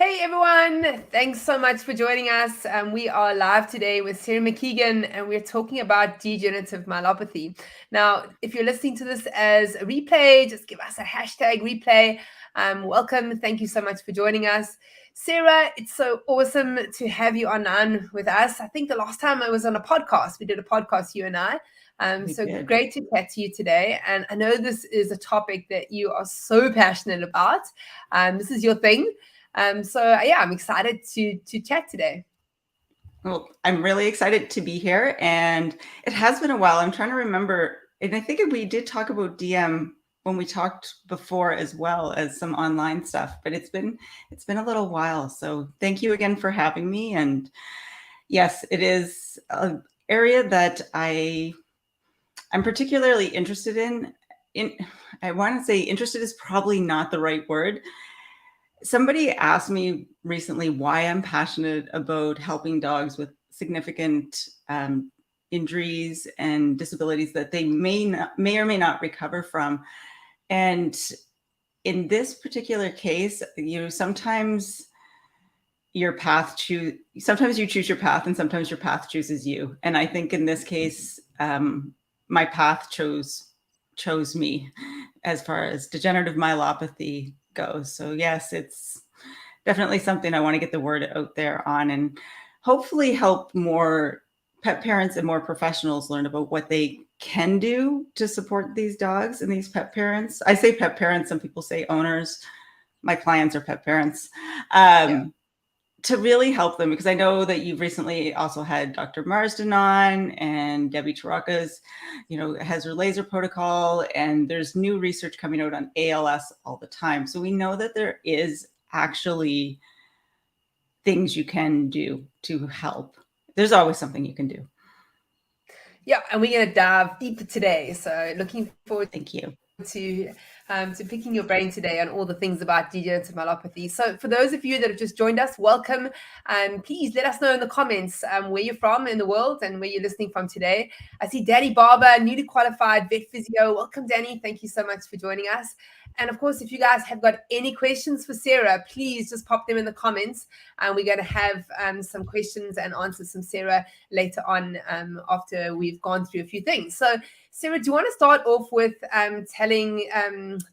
Hey everyone, thanks so much for joining us. We are live today with Sarah MacKeigan and we're talking about degenerative myelopathy. Now, if you're listening to this as a replay, just give us a hashtag replay. Welcome. Thank you so much for joining us. Sarah, it's so awesome to have you online with us. I think the last time I was on a podcast, we did a podcast, you and I. So did. great to chat to you today. And I know this is a topic that you are so passionate about. This is your thing. I'm excited to chat today. Well, I'm really excited to be here, and it has been a while. I'm trying to remember, and I think we did talk about DM when we talked before, as well as some online stuff. But it's been a little while. So thank you again for having me. And yes, it is an area that I'm particularly interested in. I want to say interested is probably not the right word. Somebody asked me recently why I'm passionate about helping dogs with significant injuries and disabilities that they may or may not recover from. And in this particular case, sometimes sometimes you choose your path and sometimes your path chooses you. And I think in this case, my path chose me as far as degenerative myelopathy goes. So yes, it's definitely something I want to get the word out there on, and hopefully help more pet parents and more professionals learn about what they can do to support these dogs and these pet parents. I say pet parents, some people say owners. My clients are pet parents. To really help them, because I know that you've recently also had Dr. Marsden on, and Debbie Taraka's, has her laser protocol, and there's new research coming out on ALS all the time. So we know that there is actually things you can do to help. There's always something you can do. Yeah, and we're going to dive deeper today. So looking forward Thank you. to picking your brain today on all the things about degenerative myelopathy. So for those of you that have just joined us, welcome. Please let us know in the comments where you're from in the world and where you're listening from today. I see Danny Barber, newly qualified vet physio. Welcome, Danny. Thank you so much for joining us. And of course, if you guys have got any questions for Sarah, please just pop them in the comments. And we're going to have some questions and answers from Sarah later on after we've gone through a few things. So Sarah, do you want to start off with telling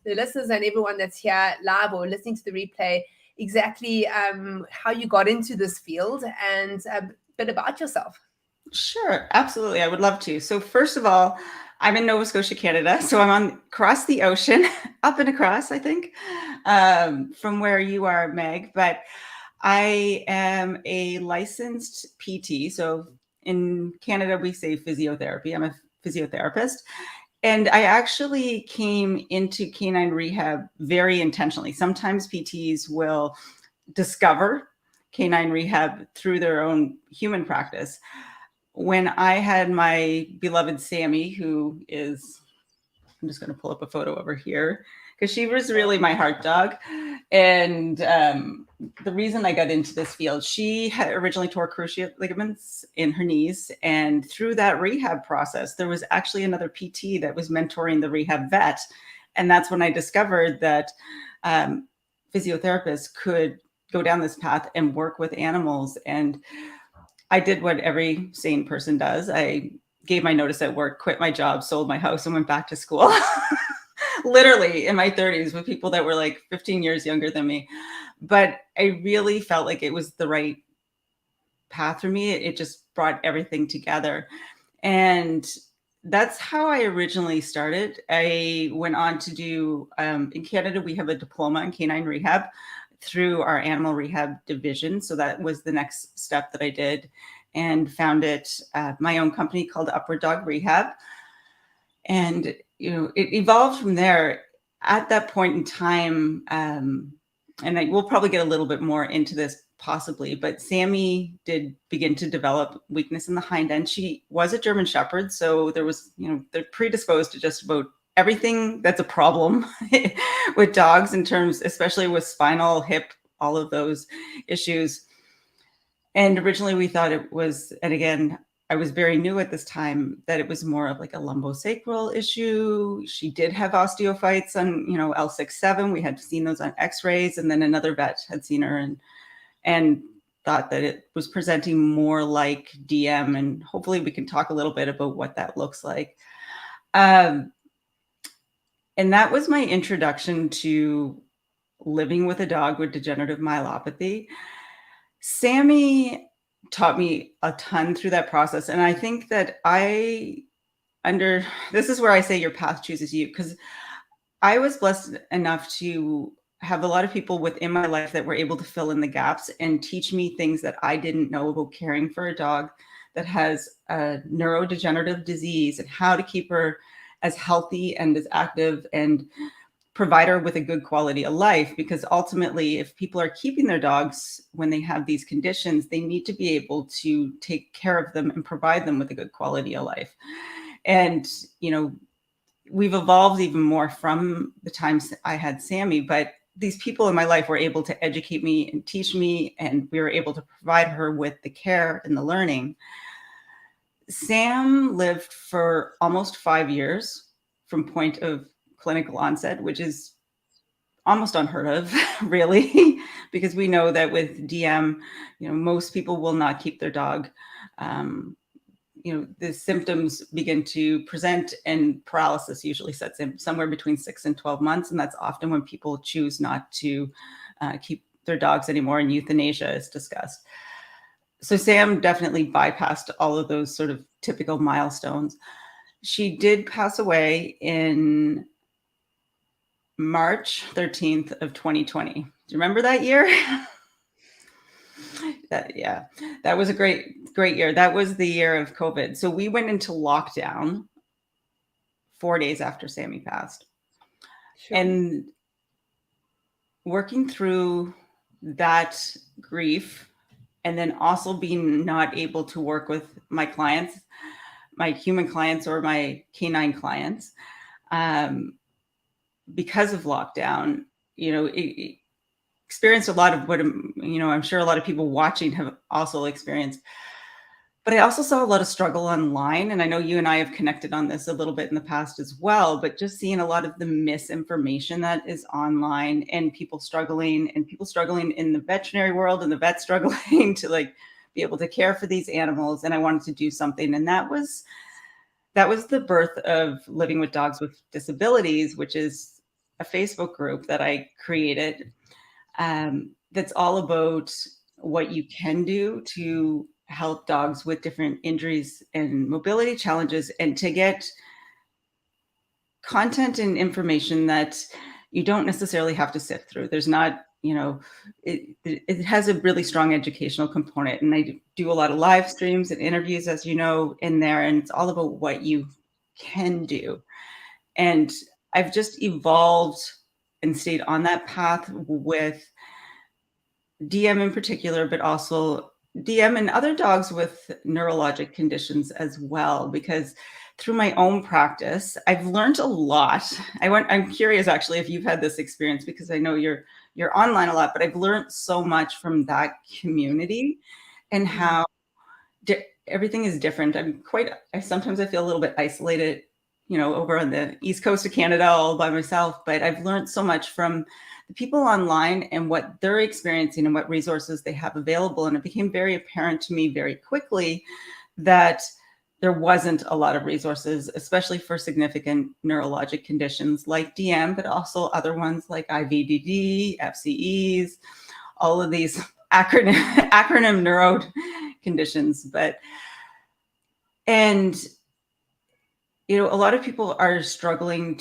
the listeners and everyone that's here live or listening to the replay exactly how you got into this field and a bit about yourself? Sure, absolutely. I would love to. So first of all, I'm in Nova Scotia, Canada. So I'm across the ocean, up and across, I think, from where you are, Meg. But I am a licensed PT. So in Canada, we say physiotherapy. I'm a physiotherapist. And I actually came into canine rehab very intentionally. Sometimes PTs will discover canine rehab through their own human practice. When I had my beloved Sammy, who is, I'm just going to pull up a photo over here, because she was really my heart dog. And the reason I got into this field, she had originally tore cruciate ligaments in her knees. And through that rehab process, there was actually another PT that was mentoring the rehab vet. And that's when I discovered that physiotherapists could go down this path and work with animals. And I did what every sane person does. I gave my notice at work, quit my job, sold my house, and went back to school. Literally in my 30s with people that were like 15 years younger than me. But I really felt like it was the right path for me. It just brought everything together. And that's how I originally started. I went on to do, in Canada, we have a diploma in canine rehab through our animal rehab division. So that was the next step that I did, and founded my own company called Upward Dog Rehab. And, it evolved from there. At that point in time, and we'll probably get a little bit more into this possibly, but Sammy did begin to develop weakness in the hind end. She was a German Shepherd, so there was, they're predisposed to just about everything that's a problem with dogs, in terms, especially with spinal, hip, all of those issues. And originally we thought it was, and again, I was very new at this time, that it was more of like a lumbosacral issue. She did have osteophytes on, L6-7. We had seen those on x-rays, and then another vet had seen her and and thought that it was presenting more like DM, and hopefully we can talk a little bit about what that looks like. And that was my introduction to living with a dog with degenerative myelopathy. Sammy taught me a ton through that process. And I think that this is where I say your path chooses you, because I was blessed enough to have a lot of people within my life that were able to fill in the gaps and teach me things that I didn't know about caring for a dog that has a neurodegenerative disease, and how to keep her as healthy and as active and provide her with a good quality of life. Because ultimately, if people are keeping their dogs when they have these conditions, they need to be able to take care of them and provide them with a good quality of life. And, we've evolved even more from the times I had Sammy, but these people in my life were able to educate me and teach me, and we were able to provide her with the care and the learning. Sam lived for almost 5 years from point of clinical onset, which is almost unheard of, really, because we know that with DM, most people will not keep their dog. The symptoms begin to present, and paralysis usually sets in somewhere between 6 and 12 months. And that's often when people choose not to keep their dogs anymore, and euthanasia is discussed. So Sam definitely bypassed all of those sort of typical milestones. She did pass away in March 13th of 2020. Do you remember that year? That was a great year. That was the year of COVID. So we went into lockdown 4 days after Sammy passed. Sure. And working through that grief, and then also being not able to work with my clients, my human clients or my canine clients, because of lockdown, experienced a lot of what, I'm sure a lot of people watching have also experienced. But I also saw a lot of struggle online. And I know you and I have connected on this a little bit in the past as well, but just seeing a lot of the misinformation that is online, and people struggling in the veterinary world, and the vet struggling to be able to care for these animals. And I wanted to do something. And that was the birth of Living with Dogs with Disabilities, which is a Facebook group that I created. That's all about what you can do to help dogs with different injuries and mobility challenges, and to get content and information that you don't necessarily have to sift through. There's not, it has a really strong educational component. And I do a lot of live streams and interviews, as you know, in there, and it's all about what you can do. And I've just evolved and stayed on that path with DM in particular, but also DM and other dogs with neurologic conditions as well, because through my own practice, I've learned a lot. I'm curious actually if you've had this experience, because I know you're online a lot, but I've learned so much from that community, and how everything is different. Sometimes I feel a little bit isolated, over on the East Coast of Canada all by myself, but I've learned so much from the people online and what they're experiencing and what resources they have available. And it became very apparent to me very quickly that there wasn't a lot of resources, especially for significant neurologic conditions like DM, but also other ones like IVDD, FCEs, all of these acronym neuro conditions. A lot of people are struggling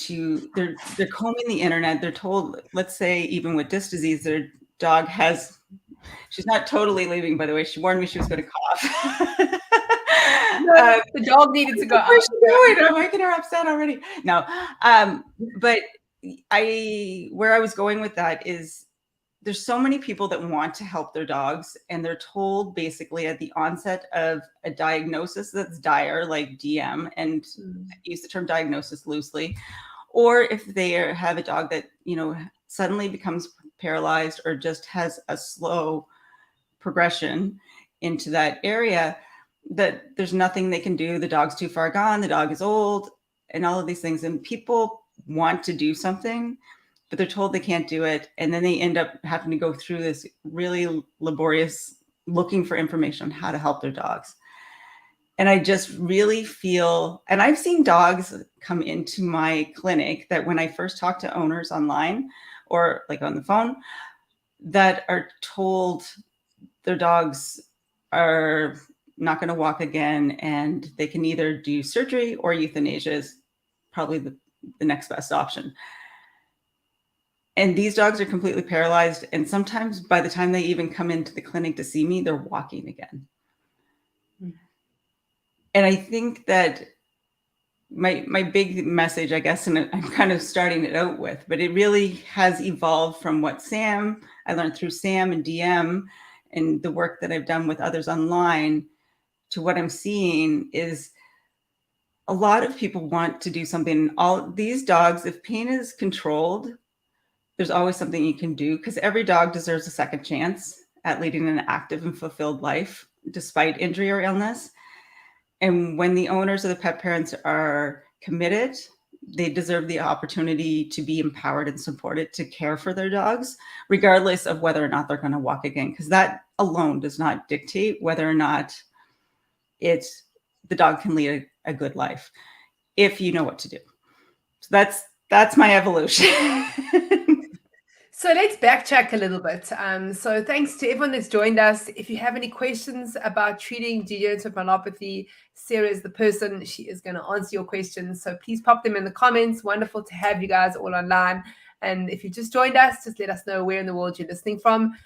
they're combing the internet. They're told, let's say, even with disc disease, their dog she's not totally leaving, by the way. She warned me she was going to cough. The dog needed to go out. Where's she going? I'm making her upset already. No. But where I was going with that is, there's so many people that want to help their dogs, and they're told basically at the onset of a diagnosis that's dire, like DM, and I use the term diagnosis loosely, or if they have a dog that, suddenly becomes paralyzed or just has a slow progression into that area, that there's nothing they can do. The dog's too far gone, the dog is old, and all of these things. And people want to do something, but they're told they can't do it. And then they end up having to go through this really laborious looking for information on how to help their dogs. And I just really feel, and I've seen dogs come into my clinic that when I first talk to owners online or like on the phone, that are told their dogs are not going to walk again, and they can either do surgery or euthanasia is probably the next best option. And these dogs are completely paralyzed. And sometimes by the time they even come into the clinic to see me, they're walking again. And I think that my big message, I guess, and I'm kind of starting it out with, but it really has evolved from what I learned through Sam and DM and the work that I've done with others online, to what I'm seeing is a lot of people want to do something. All these dogs, if pain is controlled, there's always something you can do, because every dog deserves a second chance at leading an active and fulfilled life despite injury or illness. And when the owners or the pet parents are committed, they deserve the opportunity to be empowered and supported to care for their dogs, regardless of whether or not they're going to walk again, because that alone does not dictate whether or not the dog can lead a good life if you know what to do. So that's my evolution. So let's backtrack a little bit. So thanks to everyone that's joined us. If you have any questions about treating degenerative myelopathy, Sarah is the person. She is going to answer your questions. So please pop them in the comments. Wonderful to have you guys all online. And if you just joined us, just let us know where in the world you're listening from.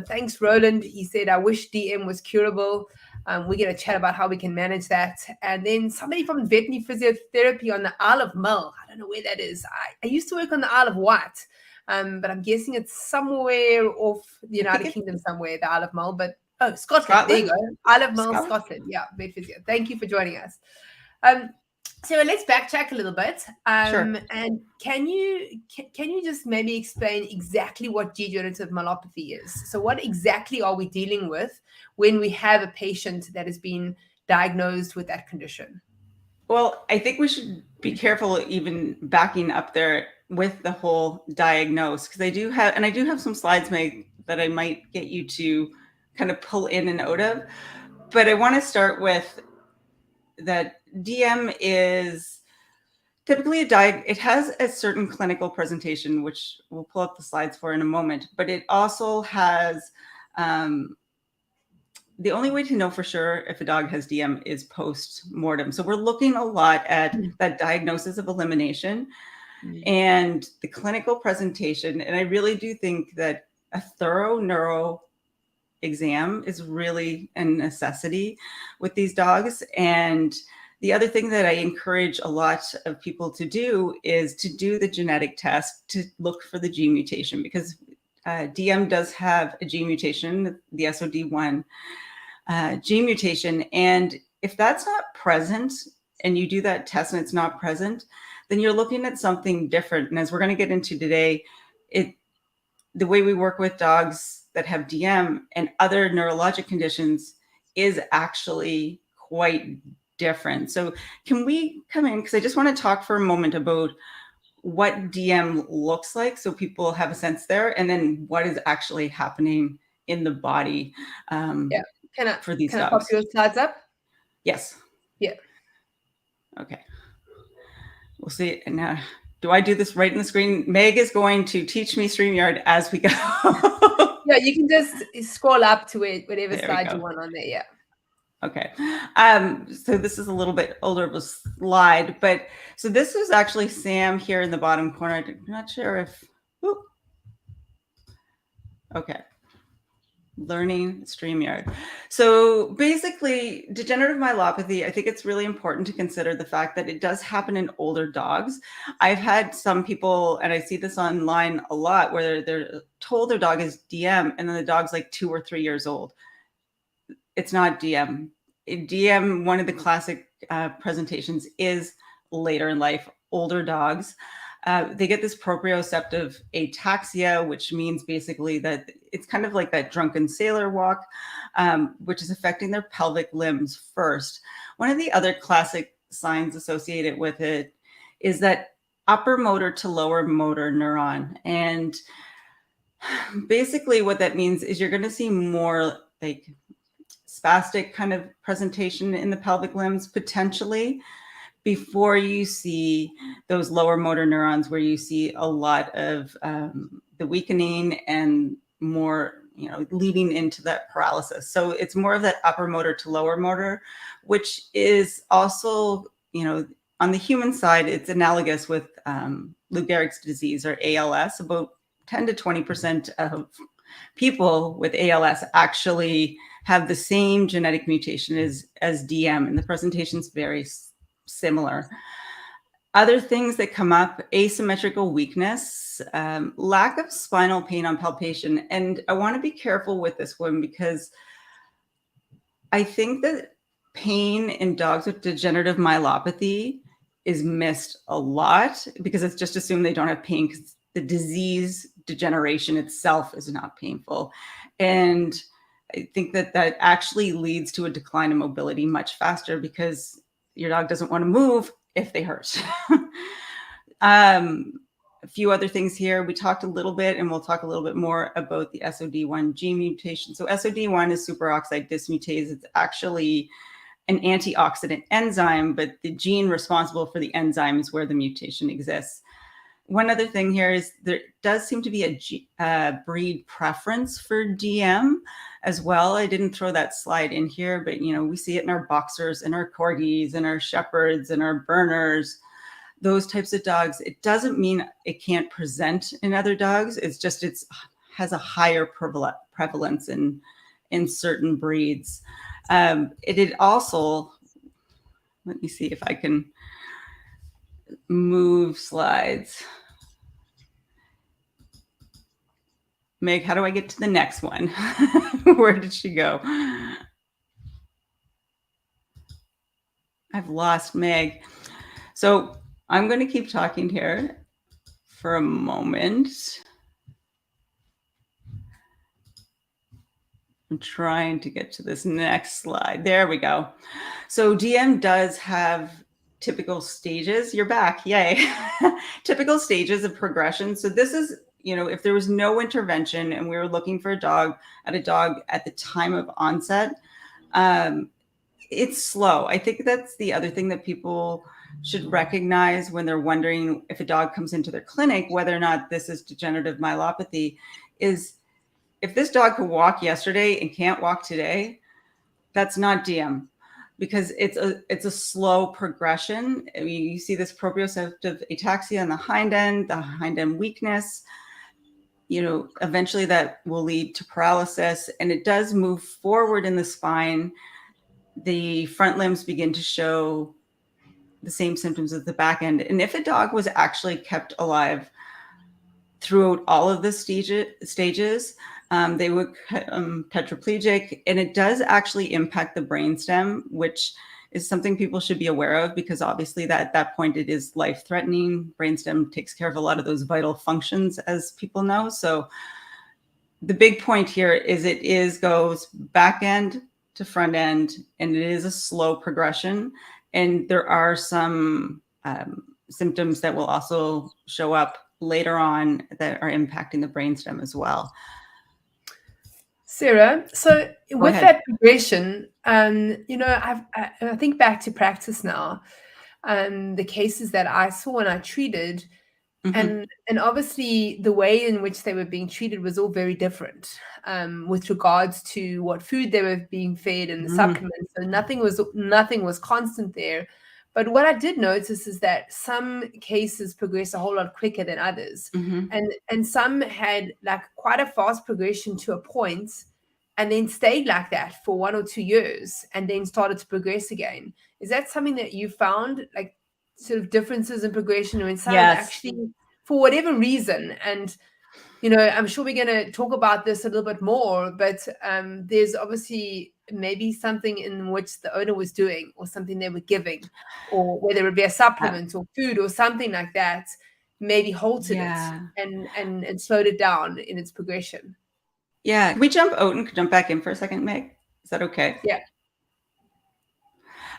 Thanks, Roland. He said, I wish DM was curable. We're going to chat about how we can manage that. And then somebody from veterinary physiotherapy on the Isle of Mull. I don't know where that is. I used to work on the Isle of Wight. But I'm guessing it's somewhere off the United Kingdom somewhere, the Isle of Mull. But Scotland. There you go. Isle of Mull, Scotland. Yeah, vet physio. Thank you for joining us. So let's backtrack a little bit. Sure. And can you just maybe explain exactly what degenerative myelopathy is? So what exactly are we dealing with when we have a patient that has been diagnosed with that condition? Well, I think we should be careful even backing up there with the whole diagnose, because I do have some slides, Meg, that I might get you to kind of pull in and out of. But I want to start with that DM is typically it has a certain clinical presentation, which we'll pull up the slides for in a moment, but it also has the only way to know for sure if a dog has DM is post-mortem. So we're looking a lot at that diagnosis of elimination and the clinical presentation. And I really do think that a thorough neuro exam is really a necessity with these dogs. And the other thing that I encourage a lot of people to do is to do the genetic test to look for the gene mutation, because DM does have a gene mutation, the SOD1 gene mutation. And if that's not present and you do that test and it's not present, then you're looking at something different. And as we're going to get into today, the way we work with dogs that have DM and other neurologic conditions is actually quite different. So can we come in? Because I just want to talk for a moment about what DM looks like so people have a sense there, and then what is actually happening in the body for these dogs. Can I pop your slides up? Yes. Yeah. Okay. We'll see. And now, do I do this right in the screen? Meg is going to teach me StreamYard as we go. Yeah, you can just scroll up to it, whatever slide you want on there. Yeah. Okay. So this is a little bit older of a slide, but so this is actually Sam here in the bottom corner. I'm not sure if, okay. Learning StreamYard. So basically, degenerative myelopathy, I think it's really important to consider the fact that it does happen in older dogs. I've had some people, and I see this online a lot, where they're told their dog is DM, and then the dog's like 2 or 3 years old. It's not DM. DM, one of the classic presentations is later in life, older dogs. They get this proprioceptive ataxia, which means basically that it's kind of like that drunken sailor walk, which is affecting their pelvic limbs first. One of the other classic signs associated with it is that upper motor to lower motor neuron. And basically what that means is you're going to see more like spastic kind of presentation in the pelvic limbs potentially before you see those lower motor neurons where you see a lot of the weakening and more, leading into that paralysis. So it's more of that upper motor to lower motor, which is also, on the human side, it's analogous with Lou Gehrig's disease or ALS. About 10 to 20% of people with ALS actually have the same genetic mutation as DM, and the presentation is very similar. Other things that come up: asymmetrical weakness, lack of spinal pain on palpation. And I want to be careful with this one because I think that pain in dogs with degenerative myelopathy is missed a lot because it's just assumed they don't have pain because the disease degeneration itself is not painful. And I think that actually leads to a decline in mobility much faster because your dog doesn't want to move if they hurt. A few other things here. We talked a little bit, and we'll talk a little bit more about the SOD1 gene mutation. So SOD1 is superoxide dismutase. It's actually an antioxidant enzyme, but the gene responsible for the enzyme is where the mutation exists. One other thing here is there does seem to be a breed preference for DM as well. I didn't throw that slide in here, but we see it in our boxers and our corgis and our shepherds and our berners, those types of dogs. It doesn't mean it can't present in other dogs. It's just it has a higher prevalence in certain breeds. It also, let me see if I can move slides. Meg, how do I get to the next one? Where did she go? I've lost Meg. So I'm going to keep talking here for a moment. I'm trying to get to this next slide. There we go. So DM does have typical stages. You're back. Yay. Typical stages of progression. So this is, if there was no intervention and we were looking for a dog at the time of onset, it's slow. I think that's the other thing that people should recognize when they're wondering if a dog comes into their clinic, whether or not this is degenerative myelopathy, is if this dog could walk yesterday and can't walk today, that's not DM, because it's a slow progression. I mean, you see this proprioceptive ataxia on the hind end weakness. Eventually that will lead to paralysis, and it does move forward in the spine. The front limbs begin to show the same symptoms as the back end. And if a dog was actually kept alive throughout all of the stages, they would tetraplegic, and it does actually impact the brainstem, which is something people should be aware of, because obviously at that point it is life-threatening. Brainstem takes care of a lot of those vital functions, as people know. So the big point here is it goes back end to front end, and it is a slow progression. And there are some symptoms that will also show up later on that are impacting the brainstem as well. Sarah, so with that progression, I think back to practice now, the cases that I saw and I treated, and obviously the way in which they were being treated was all very different with regards to what food they were being fed and the supplements. So nothing was constant there. But what I did notice is that some cases progress a whole lot quicker than others. And some had like quite a fast progression to a point and then stayed like that for 1 or 2 years and then started to progress again. Is that something that you found, like sort of differences in progression when some actually, for whatever reason, and I'm sure we're going to talk about this a little bit more, but there's obviously maybe something in which the owner was doing or something they were giving, or whether it be a supplement or food or something like that, maybe halted it and slowed it down in its progression. Yeah. Can we jump out and jump back in for a second, Meg? Is that okay? Yeah.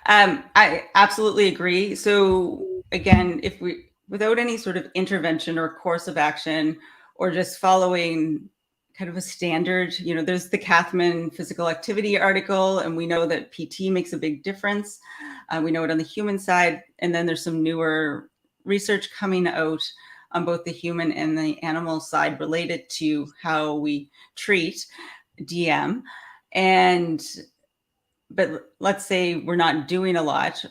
I absolutely agree. So again, if we without any sort of intervention or course of action, or just following kind of a standard, there's the Kathman physical activity article, and we know that PT makes a big difference. We know it on the human side. And then there's some newer research coming out on both the human and the animal side related to how we treat DM. But let's say we're not doing a lot,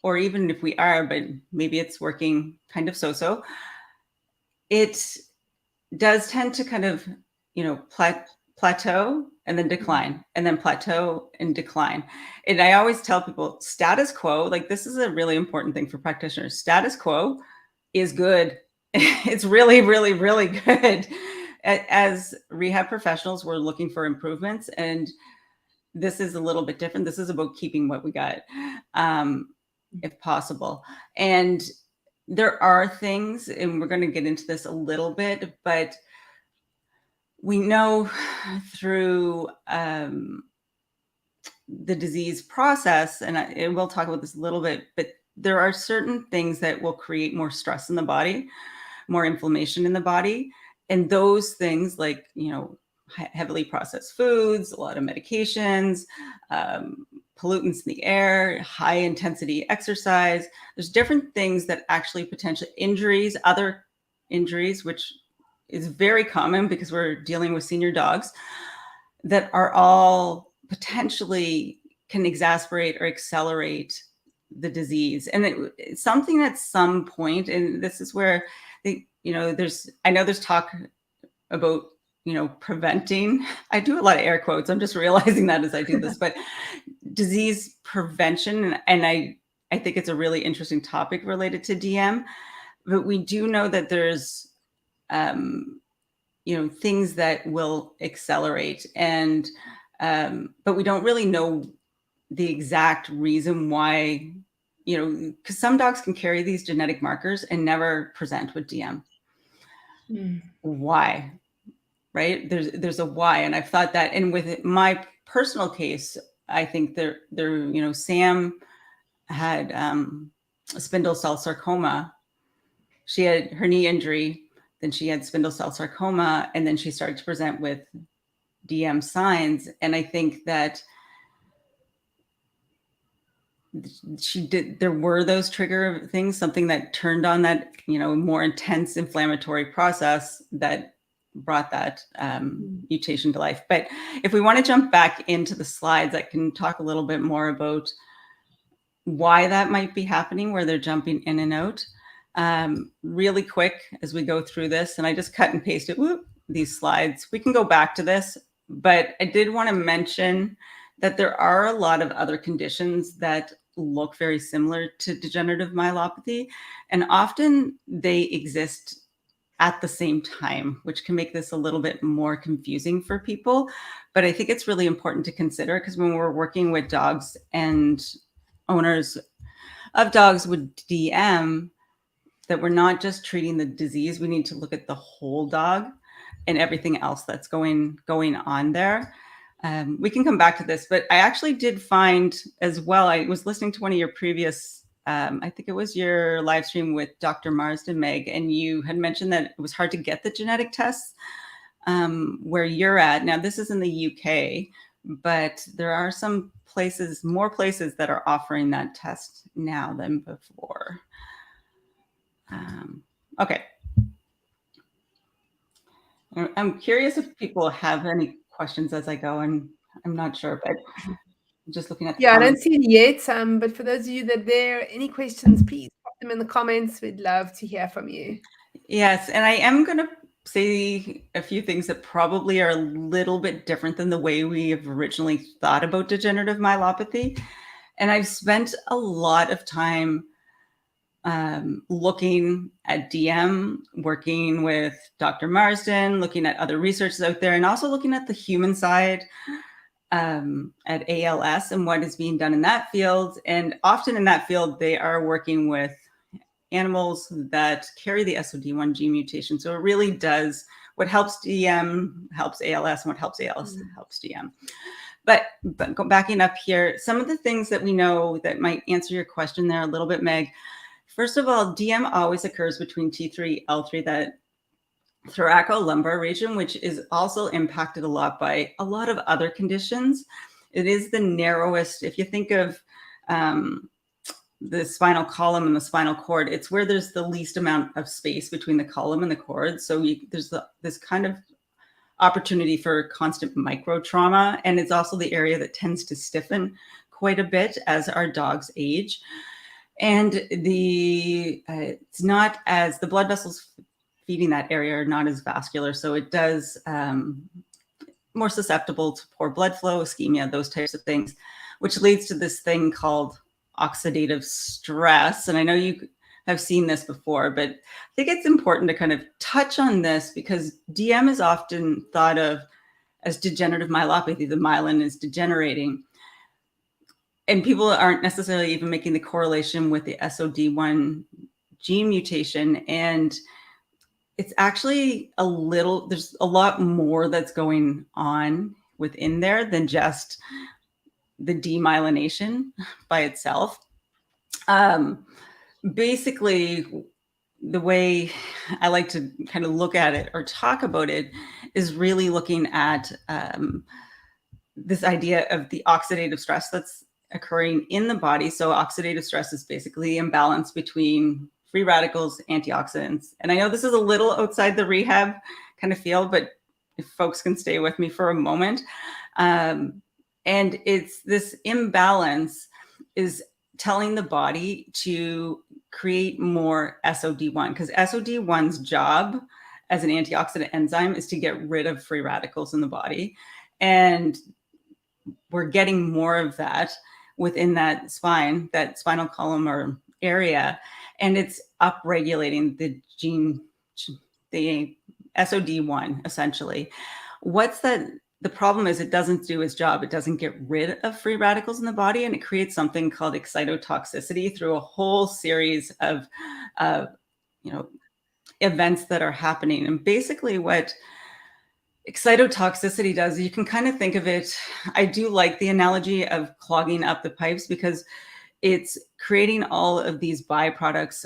or even if we are, but maybe it's working kind of so-so, it does tend to kind of, plateau and then decline, and then plateau and decline. And I always tell people, status quo, like, this is a really important thing for practitioners. Status quo is good. It's really, really, really good. As rehab professionals, we're looking for improvements, and this is a little bit different. This is about keeping what we got, if possible. And there are things, and we're going to get into this a little bit, but we know through the disease process, and we'll talk about this a little bit, but there are certain things that will create more stress in the body, more inflammation in the body. And those things, like, heavily processed foods, a lot of medications, pollutants in the air, high intensity exercise. There's different things that actually potentially injuries, other injuries, which is very common because we're dealing with senior dogs, that are all potentially can exacerbate or accelerate the disease. And it's something at some point, and this is where I know there's talk about, preventing. I do a lot of air quotes. I'm just realizing that as I do this, but disease prevention. And I think it's a really interesting topic related to DM, but we do know that there's, things that will accelerate, and, but we don't really know the exact reason why, because some dogs can carry these genetic markers and never present with DM. Why? Right? There's a why. And I've thought that, and with my personal case, I think Sam had a spindle cell sarcoma. She had her knee injury, then she had spindle cell sarcoma, and then she started to present with DM signs. And I think that there were those trigger things, something that turned on that, more intense inflammatory process that brought that mutation to life. But if we want to jump back into the slides, I can talk a little bit more about why that might be happening, where they're jumping in and out. Really quick as we go through this, and I just cut and pasted these slides. We can go back to this, but I did want to mention that there are a lot of other conditions that look very similar to degenerative myelopathy, and often they exist at the same time, which can make this a little bit more confusing for people. But I think it's really important to consider, because when we're working with dogs and owners of dogs with DM, that we're not just treating the disease, we need to look at the whole dog and everything else that's going on there. We can come back to this, but I actually did find as well, I was listening to one of your previous, I think it was your live stream with Dr. Marsden, Meg, and you had mentioned that it was hard to get the genetic tests where you're at. Now, this is in the UK, but there are some places, more places that are offering that test now than before. Okay. I'm curious if people have any questions as I go, and I'm not sure, but I'm just looking at the comments. I don't see any yet, but for those of you that are there, any questions, please pop them in the comments. We'd love to hear from you. Yes, and I am going to say a few things that probably are a little bit different than the way we have originally thought about degenerative myelopathy. And I've spent a lot of time looking at DM, working with Dr. Marsden, looking at other researchers out there, and also looking at the human side at ALS and what is being done in that field. And often in that field, they are working with animals that carry the SOD1 gene mutation. So it really does, what helps DM helps ALS, and what helps ALS helps DM. But backing up here, some of the things that we know that might answer your question there a little bit, Meg. First of all, DM always occurs between T3, L3, that thoracolumbar region, which is also impacted a lot by a lot of other conditions. It is the narrowest, if you think of the spinal column and the spinal cord, it's where there's the least amount of space between the column and the cord. So there's this kind of opportunity for constant micro trauma. And it's also the area that tends to stiffen quite a bit as our dogs age. And it's not as, the blood vessels feeding that area are not as vascular. So it does more susceptible to poor blood flow, ischemia, those types of things, which leads to this thing called oxidative stress. And I know you have seen this before, but I think it's important to kind of touch on this because DM is often thought of as degenerative myelopathy. The myelin is degenerating. And people aren't necessarily even making the correlation with the SOD1 gene mutation. And it's actually there's a lot more that's going on within there than just the demyelination by itself. Basically, the way I like to kind of look at it or talk about it is really looking at this idea of the oxidative stress that's occurring in the body. So oxidative stress is basically imbalance between free radicals, antioxidants. And I know this is a little outside the rehab kind of field, but if folks can stay with me for a moment. And it's this imbalance is telling the body to create more SOD1 because SOD1's job as an antioxidant enzyme is to get rid of free radicals in the body. And we're getting more of that within that spinal column or area. And it's upregulating the gene, the SOD1, essentially. The problem is it doesn't do its job. It doesn't get rid of free radicals in the body, and it creates something called excitotoxicity through a whole series of events that are happening. And basically what excitotoxicity does, you can kind of think of it, I do like the analogy of clogging up the pipes because it's creating all of these byproducts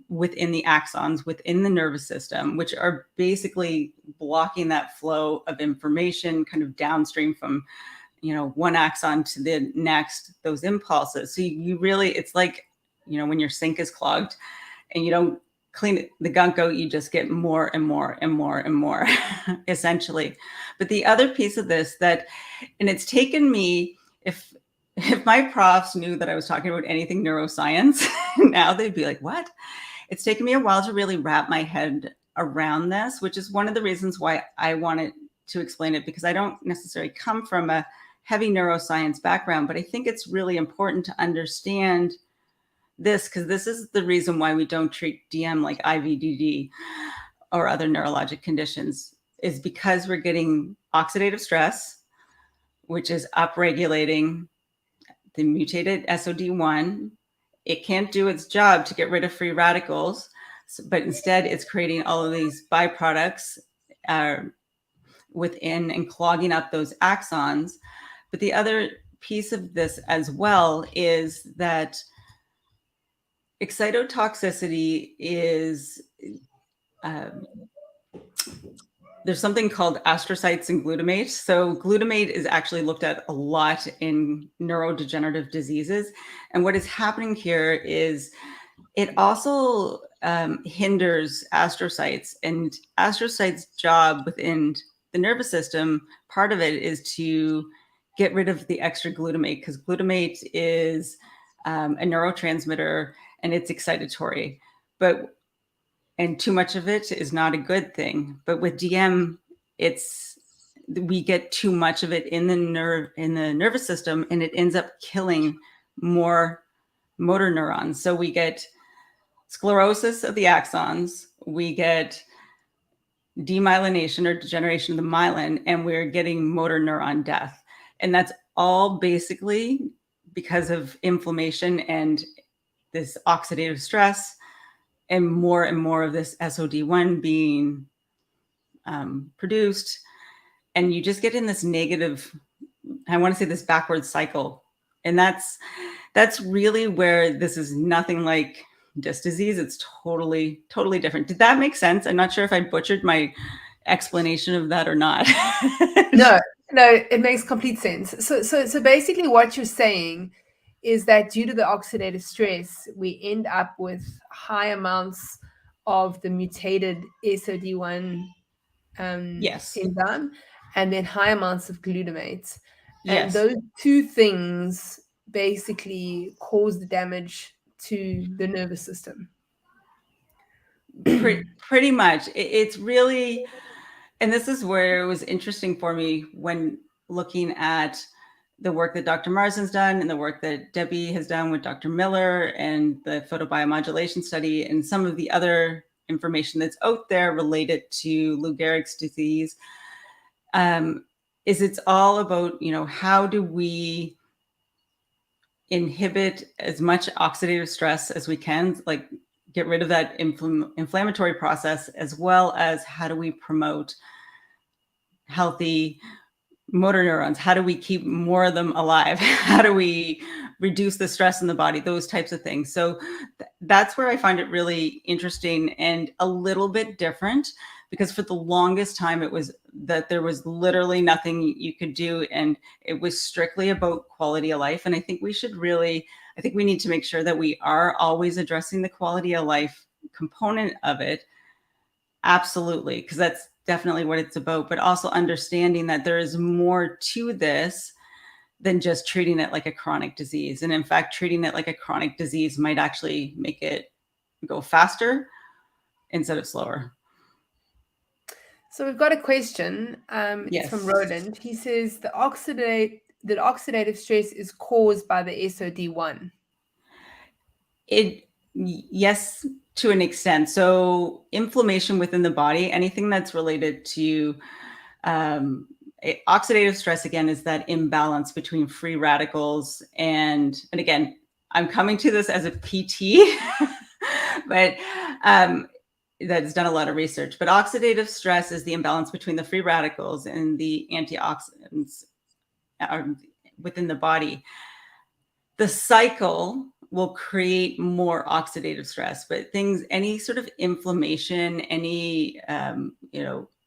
within the axons, within the nervous system, which are basically blocking that flow of information kind of downstream from, one axon to the next, those impulses. So you really, it's like, when your sink is clogged and you don't clean the gunk out, you just get more and more and more and more, essentially. But the other piece of this and it's taken me, if my profs knew that I was talking about anything neuroscience, now they'd be like, what? It's taken me a while to really wrap my head around this, which is one of the reasons why I wanted to explain it, because I don't necessarily come from a heavy neuroscience background, but I think it's really important to understand this because this is the reason why we don't treat DM like IVDD or other neurologic conditions, is because we're getting oxidative stress, which is upregulating the mutated SOD1. It can't do its job to get rid of free radicals, but instead it's creating all of these byproducts within and clogging up those axons. But the other piece of this as well is that excitotoxicity is there's something called astrocytes and glutamate. So glutamate is actually looked at a lot in neurodegenerative diseases. And what is happening here is it also hinders astrocytes. And astrocytes' job within the nervous system, part of it is to get rid of the extra glutamate, because glutamate is a neurotransmitter and it's excitatory. And too much of it is not a good thing. But with DM, we get too much of it in the nervous system, and it ends up killing more motor neurons. So we get sclerosis of the axons, we get demyelination or degeneration of the myelin, and we're getting motor neuron death. And that's all basically because of inflammation and this oxidative stress, and more of this SOD1 being produced. And you just get in this negative, I want to say this backwards cycle. And that's really where this is nothing like disc disease. It's totally different. Did that make sense? I'm not sure if I butchered my explanation of that or not. No, it makes complete sense. So basically what you're saying is that due to the oxidative stress, we end up with high amounts of the mutated SOD1 Yes. enzyme, and then high amounts of glutamate. And Yes. those two things basically cause the damage to the nervous system. Pretty much. It's really, and this is where it was interesting for me when looking at the work that Dr. Marsden's done and the work that Debbie has done with Dr. Miller and the photobiomodulation study and some of the other information that's out there related to Lou Gehrig's disease, is it's all about, how do we inhibit as much oxidative stress as we can, like get rid of that inflammatory process, as well as how do we promote healthy motor neurons? How do we keep more of them alive? How do we reduce the stress in the body? Those types of things. So that's where I find it really interesting and a little bit different, because for the longest time it was that there was literally nothing you could do, and it was strictly about quality of life. And I think we need to make sure that we are always addressing the quality of life component of it. Absolutely, because that's definitely what it's about, but also understanding that there is more to this than just treating it like a chronic disease. And in fact, treating it like a chronic disease might actually make it go faster instead of slower. So we've got a question. It's from Roland. He says the oxidative stress is caused by the SOD1. Yes, to an extent. So inflammation within the body, anything that's related to oxidative stress, again, is that imbalance between free radicals and again, I'm coming to this as a PT, but that's done a lot of research. But oxidative stress is the imbalance between the free radicals and the antioxidants within the body. The cycle will create more oxidative stress, but any sort of inflammation, any,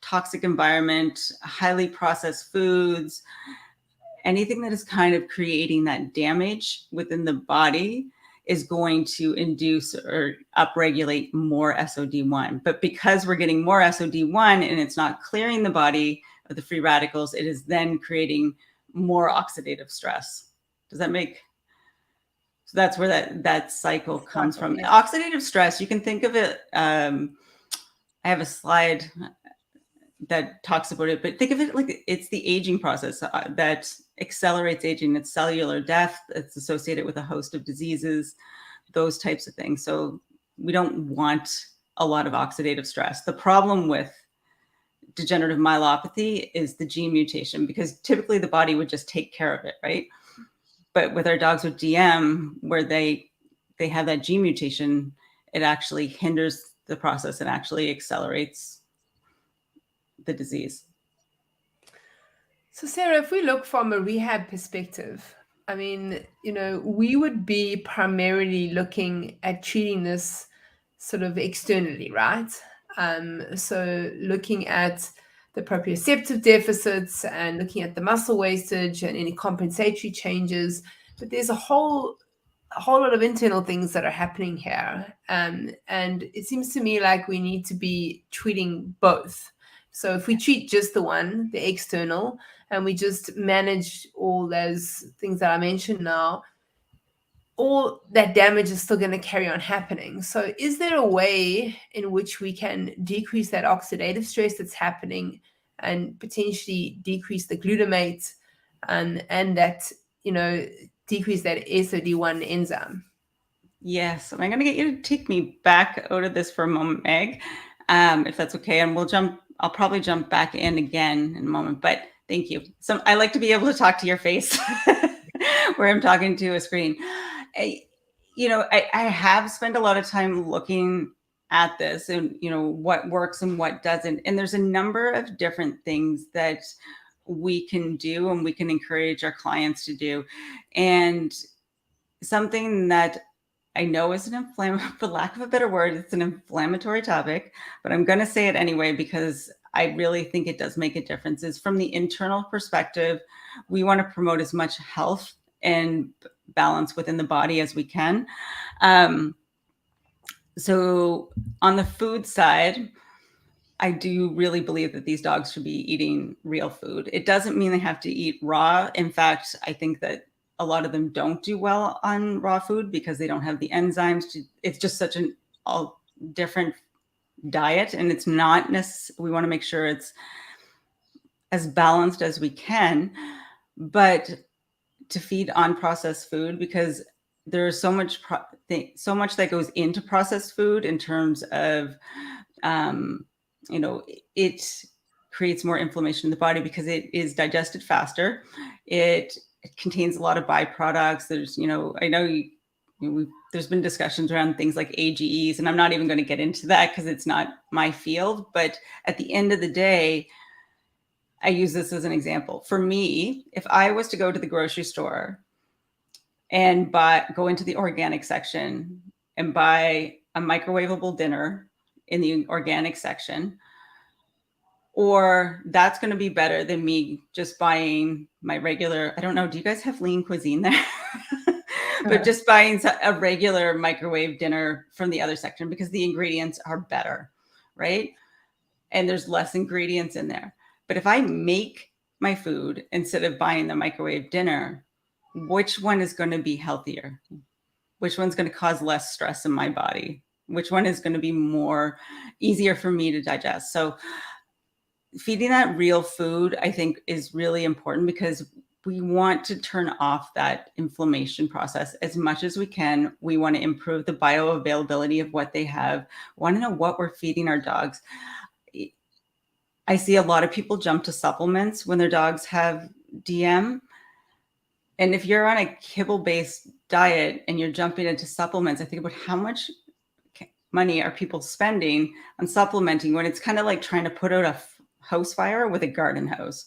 toxic environment, highly processed foods, anything that is kind of creating that damage within the body is going to induce or upregulate more SOD1. But because we're getting more SOD1 and it's not clearing the body of the free radicals, it is then creating more oxidative stress. Does that make? So that's where that cycle comes from. Yeah. Oxidative stress, you can think of it, I have a slide that talks about it, but think of it like it's the aging process that accelerates aging. It's cellular death. It's associated with a host of diseases, those types of things. So we don't want a lot of oxidative stress. The problem with degenerative myelopathy is the gene mutation, because typically the body would just take care of it, right? But with our dogs with DM, where they have that gene mutation, it actually hinders the process and actually accelerates the disease. So Sarah, if we look from a rehab perspective, I mean, we would be primarily looking at treating this sort of externally, right? So looking at the proprioceptive deficits and looking at the muscle wastage and any compensatory changes, but there's a whole lot of internal things that are happening here. And it seems to me like we need to be treating both. So if we treat just the one, the external, and we just manage all those things that I mentioned now, all that damage is still going to carry on happening. So is there a way in which we can decrease that oxidative stress that's happening and potentially decrease the glutamate and that, decrease that SOD1 enzyme? Yes, and I'm going to get you to take me back out of this for a moment, Meg, if that's okay. And I'll probably jump back in again in a moment, but thank you. So I like to be able to talk to your face where I'm talking to a screen. I have spent a lot of time looking at this and, what works and what doesn't. And there's a number of different things that we can do and we can encourage our clients to do. And something that I know it's for lack of a better word, it's an inflammatory topic, but I'm going to say it anyway because I really think it does make a difference. Is from the internal perspective, we want to promote as much health and balance within the body as we can. So on the food side, I do really believe that these dogs should be eating real food. It doesn't mean they have to eat raw. In fact, I think that a lot of them don't do well on raw food because they don't have the enzymes. It's just such an all different diet, and it's not necessarily, we want to make sure it's as balanced as we can, but to feed on processed food, because there's so much that goes into processed food in terms of it creates more inflammation in the body because it is digested faster. It contains a lot of byproducts. There's, I know there's been discussions around things like AGEs, and I'm not even going to get into that because it's not my field. But at the end of the day, I use this as an example. For me, if I was to go to the grocery store and go into the organic section and buy a microwavable dinner in the organic section, or that's going to be better than me just buying my regular, I don't know, do you guys have lean cuisine there? But just buying a regular microwave dinner from the other section because the ingredients are better, right? And there's less ingredients in there. But if I make my food instead of buying the microwave dinner, which one is going to be healthier? Which one's going to cause less stress in my body? Which one is going to be more easier for me to digest? So feeding that real food, I think, is really important because we want to turn off that inflammation process as much as we can. We want to improve the bioavailability of what they have. We want to know what we're feeding our dogs. I see a lot of people jump to supplements when their dogs have DM. And if you're on a kibble-based diet and you're jumping into supplements, I think about how much money are people spending on supplementing when it's kind of like trying to put out a house fire with a garden hose.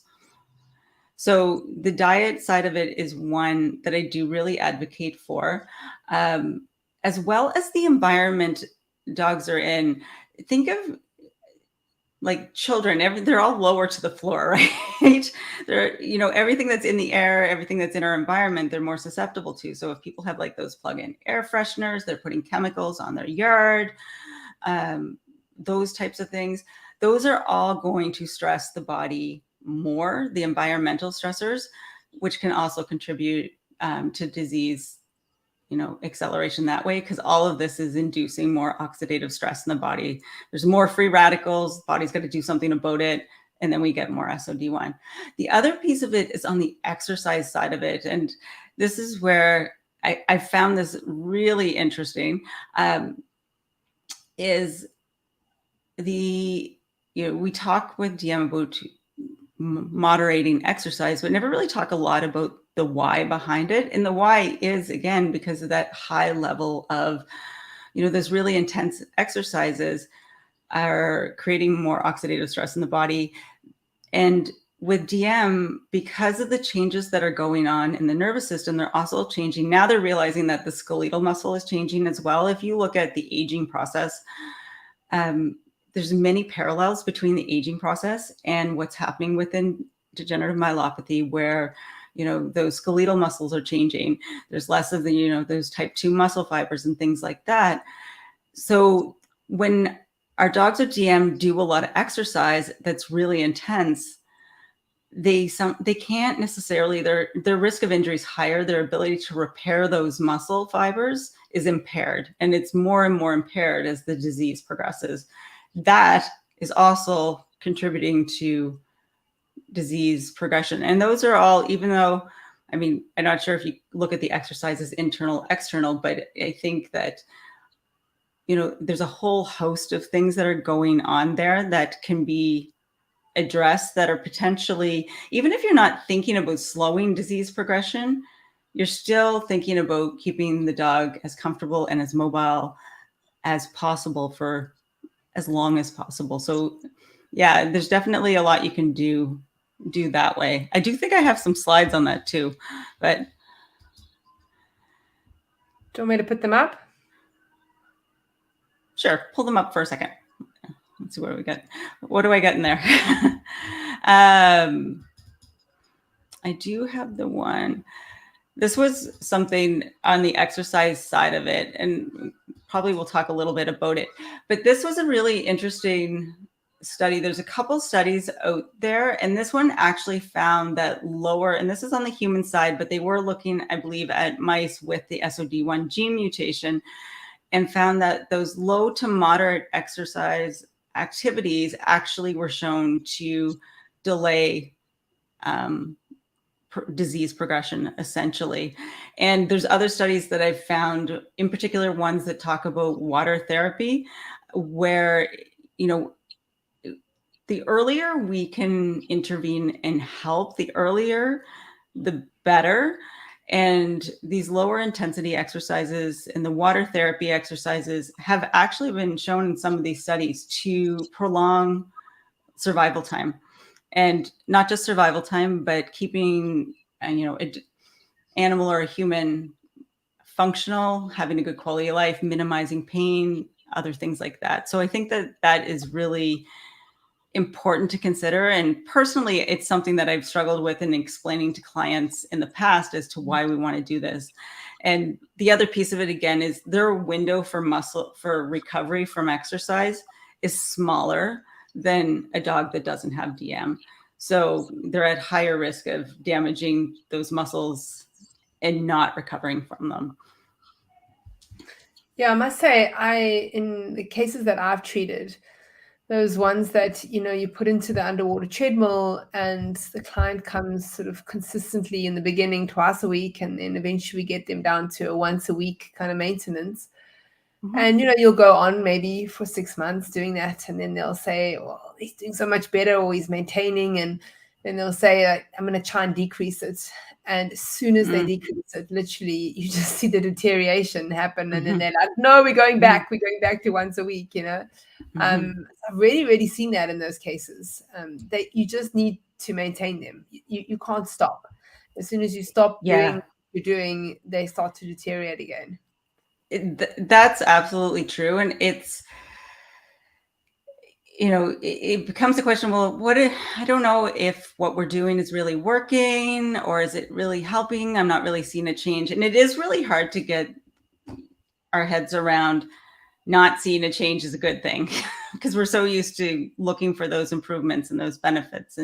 So the diet side of it is one that I do really advocate for, as well as the environment dogs are in. Think of like children, they're all lower to the floor, right? They're, everything that's in the air, everything that's in our environment, they're more susceptible to. So if people have like those plug-in air fresheners, they're putting chemicals on their yard, those types of things, those are all going to stress the body more, the environmental stressors, which can also contribute to disease, acceleration that way, because all of this is inducing more oxidative stress in the body. There's more free radicals, the body's got to do something about it, and then we get more SOD1. The other piece of it is on the exercise side of it, and this is where I found this really interesting, is we talk with DM about moderating exercise, but never really talk a lot about the why behind it. And the why is, again, because of that high level of, those really intense exercises are creating more oxidative stress in the body. And with DM, because of the changes that are going on in the nervous system, they're also changing. Now they're realizing that the skeletal muscle is changing as well. If you look at the aging process, there's many parallels between the aging process and what's happening within degenerative myelopathy, where, those skeletal muscles are changing. There's less of the, those type 2 muscle fibers and things like that. So when our dogs with DM do a lot of exercise that's really intense, they can't necessarily, their risk of injury is higher. Their ability to repair those muscle fibers is impaired, and it's more and more impaired as the disease progresses. That is also contributing to disease progression. And those are all, even though, I'm not sure if you look at the exercises internal, external, but I think that, there's a whole host of things that are going on there that can be addressed, that are potentially, even if you're not thinking about slowing disease progression, you're still thinking about keeping the dog as comfortable and as mobile as possible for as long as possible. So yeah, there's definitely a lot you can do that way. I do think I have some slides on that too, but. Do you want me to put them up? Sure. Pull them up for a second. Let's see what we got. What do I got in there? I do have the one. This was something on the exercise side of it, and probably we'll talk a little bit about it. But this was a really interesting study. There's a couple studies out there, and this one actually found that lower, and this is on the human side, but they were looking, I believe, at mice with the SOD1 gene mutation, and found that those low to moderate exercise activities actually were shown to delay disease progression, essentially. And there's other studies that I've found, in particular ones that talk about water therapy, where, you know, the earlier we can intervene and help, the earlier, the better. And these lower intensity exercises and the water therapy exercises have actually been shown in some of these studies to prolong survival time. And not just survival time, but keeping, you know, an animal or a human functional, having a good quality of life, minimizing pain, other things like that. So I think that that is really important to consider. And personally, it's something that I've struggled with in explaining to clients in the past as to why we want to do this. And the other piece of it, again, is their window for recovery from exercise is smaller than a dog that doesn't have DM. So they're at higher risk of damaging those muscles and not recovering from them. Yeah, I must say, in the cases that I've treated, those ones that, you know, you put into the underwater treadmill and the client comes sort of consistently in the beginning twice a week, and then eventually get them down to a once a week kind of maintenance. And, you know, you'll go on maybe for 6 months doing that, and then they'll say, well, he's doing so much better, or he's maintaining, and then they'll say, I'm going to try and decrease it. And as soon as they decrease it, literally, you just see the deterioration happen. And then they're like, no, we're going back to once a week, you know. I've really, really seen that in those cases. That you just need to maintain them. You can't stop. As soon as you stop doing what you're doing, they start to deteriorate again. That's absolutely true. And it's, you know, it becomes a question, well, I don't know if what we're doing is really working, or is it really helping? I'm not really seeing a change. And it is really hard to get our heads around not seeing a change is a good thing, because we're so used to looking for those improvements and those benefits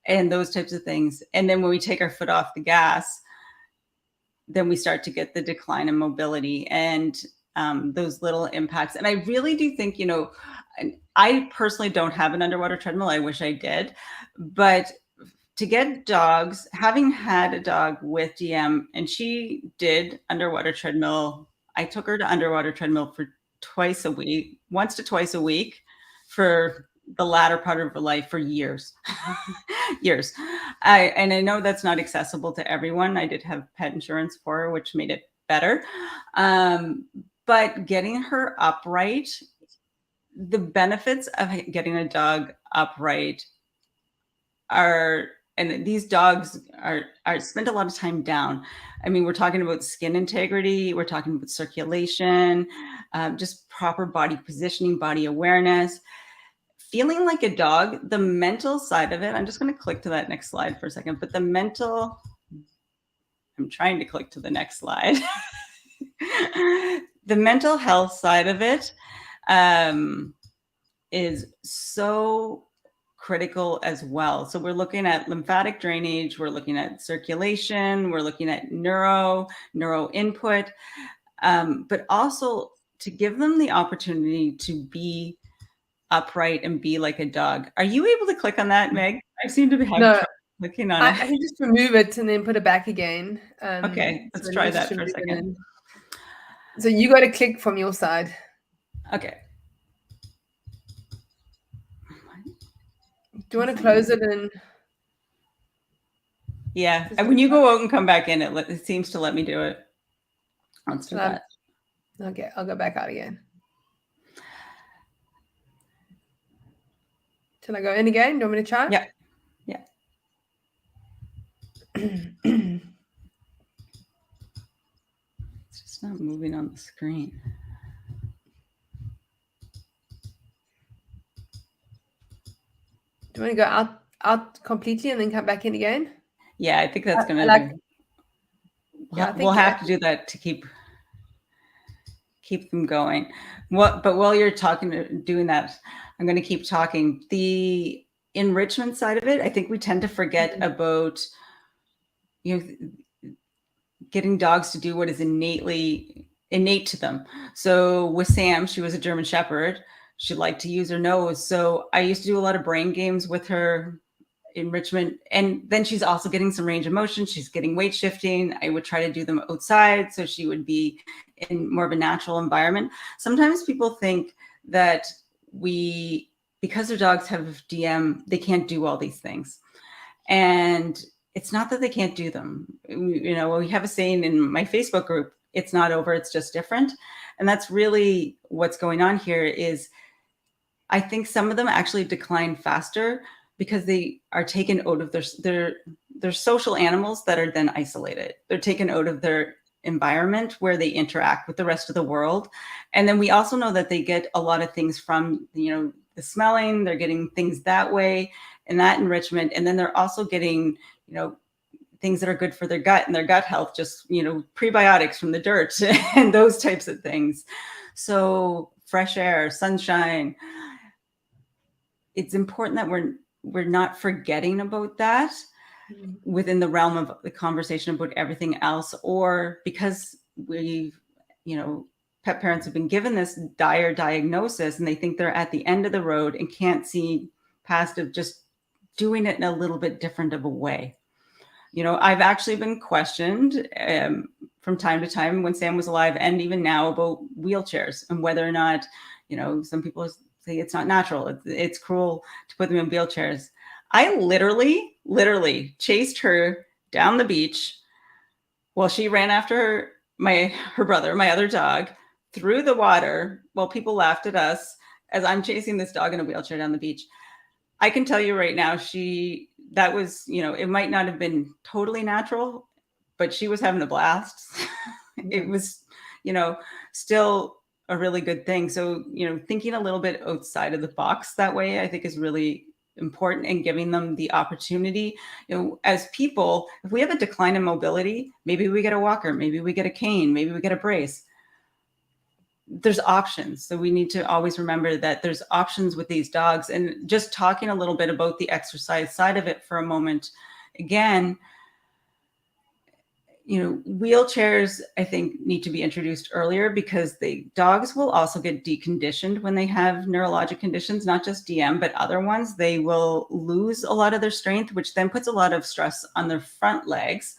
and those types of things. And then when we take our foot off the gas, then we start to get the decline in mobility and those little impacts. And I really do think, you know, I personally don't have an underwater treadmill. I wish I did. But to get dogs, having had a dog with DM, and she did underwater treadmill, I took her to underwater treadmill for once to twice a week for the latter part of her life for years. Years. And I know that's not accessible to everyone. I did have pet insurance for her, which made it better. But getting her upright, the benefits of getting a dog upright are, and these dogs are spend a lot of time down. I mean, we're talking about skin integrity, we're talking about circulation, just proper body positioning, body awareness, feeling like a dog. The mental side of it, I'm just going to click to that next slide for a second, but I'm trying to click to the next slide. The mental health side of it is so critical as well. So we're looking at lymphatic drainage, we're looking at circulation, we're looking at neuro input, but also to give them the opportunity to be upright and be like a dog. Are you able to click on that, Meg? I seem to be having trouble clicking on it. I can just remove it and then put it back again. Okay, let's try that for a second. So you got to click from your side. Okay. Do you want to close it and? Yeah, and when you go out and come back in, it seems to let me do it. Let's do that. Okay, I'll go back out again. Shall I go in again? Do you want me to try? Yeah. It's just not moving on the screen. Do you want to go out completely and then come back in again? Yeah, I think that's I going to like, be, yeah, I we'll think have to do that to keep them going. But while you're doing that, I'm going to keep talking. The enrichment side of it, I think we tend to forget about, getting dogs to do what is innate to them. So with Sam, she was a German Shepherd. She liked to use her nose. So I used to do a lot of brain games with her, enrichment. And then she's also getting some range of motion. She's getting weight shifting. I would try to do them outside, so she would be in more of a natural environment. Sometimes people think that because their dogs have DM, they can't do all these things. And it's not that they can't do them. We have a saying in my Facebook group, it's not over, it's just different. And that's really what's going on here. Is I think some of them actually decline faster because they are taken out of their social animals that are then isolated. They're taken out of their environment where they interact with the rest of the world. And then we also know that they get a lot of things from, the smelling, they're getting things that way and that enrichment. And then they're also getting, things that are good for their gut and their gut health, just, prebiotics from the dirt and those types of things. So fresh air, sunshine. It's important that we're not forgetting about that within the realm of the conversation about everything else, or because we've, pet parents have been given this dire diagnosis and they think they're at the end of the road and can't see past of just doing it in a little bit different of a way. I've actually been questioned from time to time when Sam was alive and even now about wheelchairs and whether or not, some people say it's not natural. It's cruel to put them in wheelchairs. I literally chased her down the beach while she ran after her brother, my other dog, through the water while people laughed at us as I'm chasing this dog in a wheelchair down the beach. I can tell you right now, that was, it might not have been totally natural, but she was having a blast. It was, still a really good thing. So, thinking a little bit outside of the box that way, I think is really important, and giving them the opportunity. As people, if we have a decline in mobility, maybe we get a walker, maybe we get a cane, maybe we get a brace. There's options. So we need to always remember that there's options with these dogs. And just talking a little bit about the exercise side of it for a moment, again, wheelchairs, I think, need to be introduced earlier, because the dogs will also get deconditioned when they have neurologic conditions, not just DM, but other ones. They will lose a lot of their strength, which then puts a lot of stress on their front legs,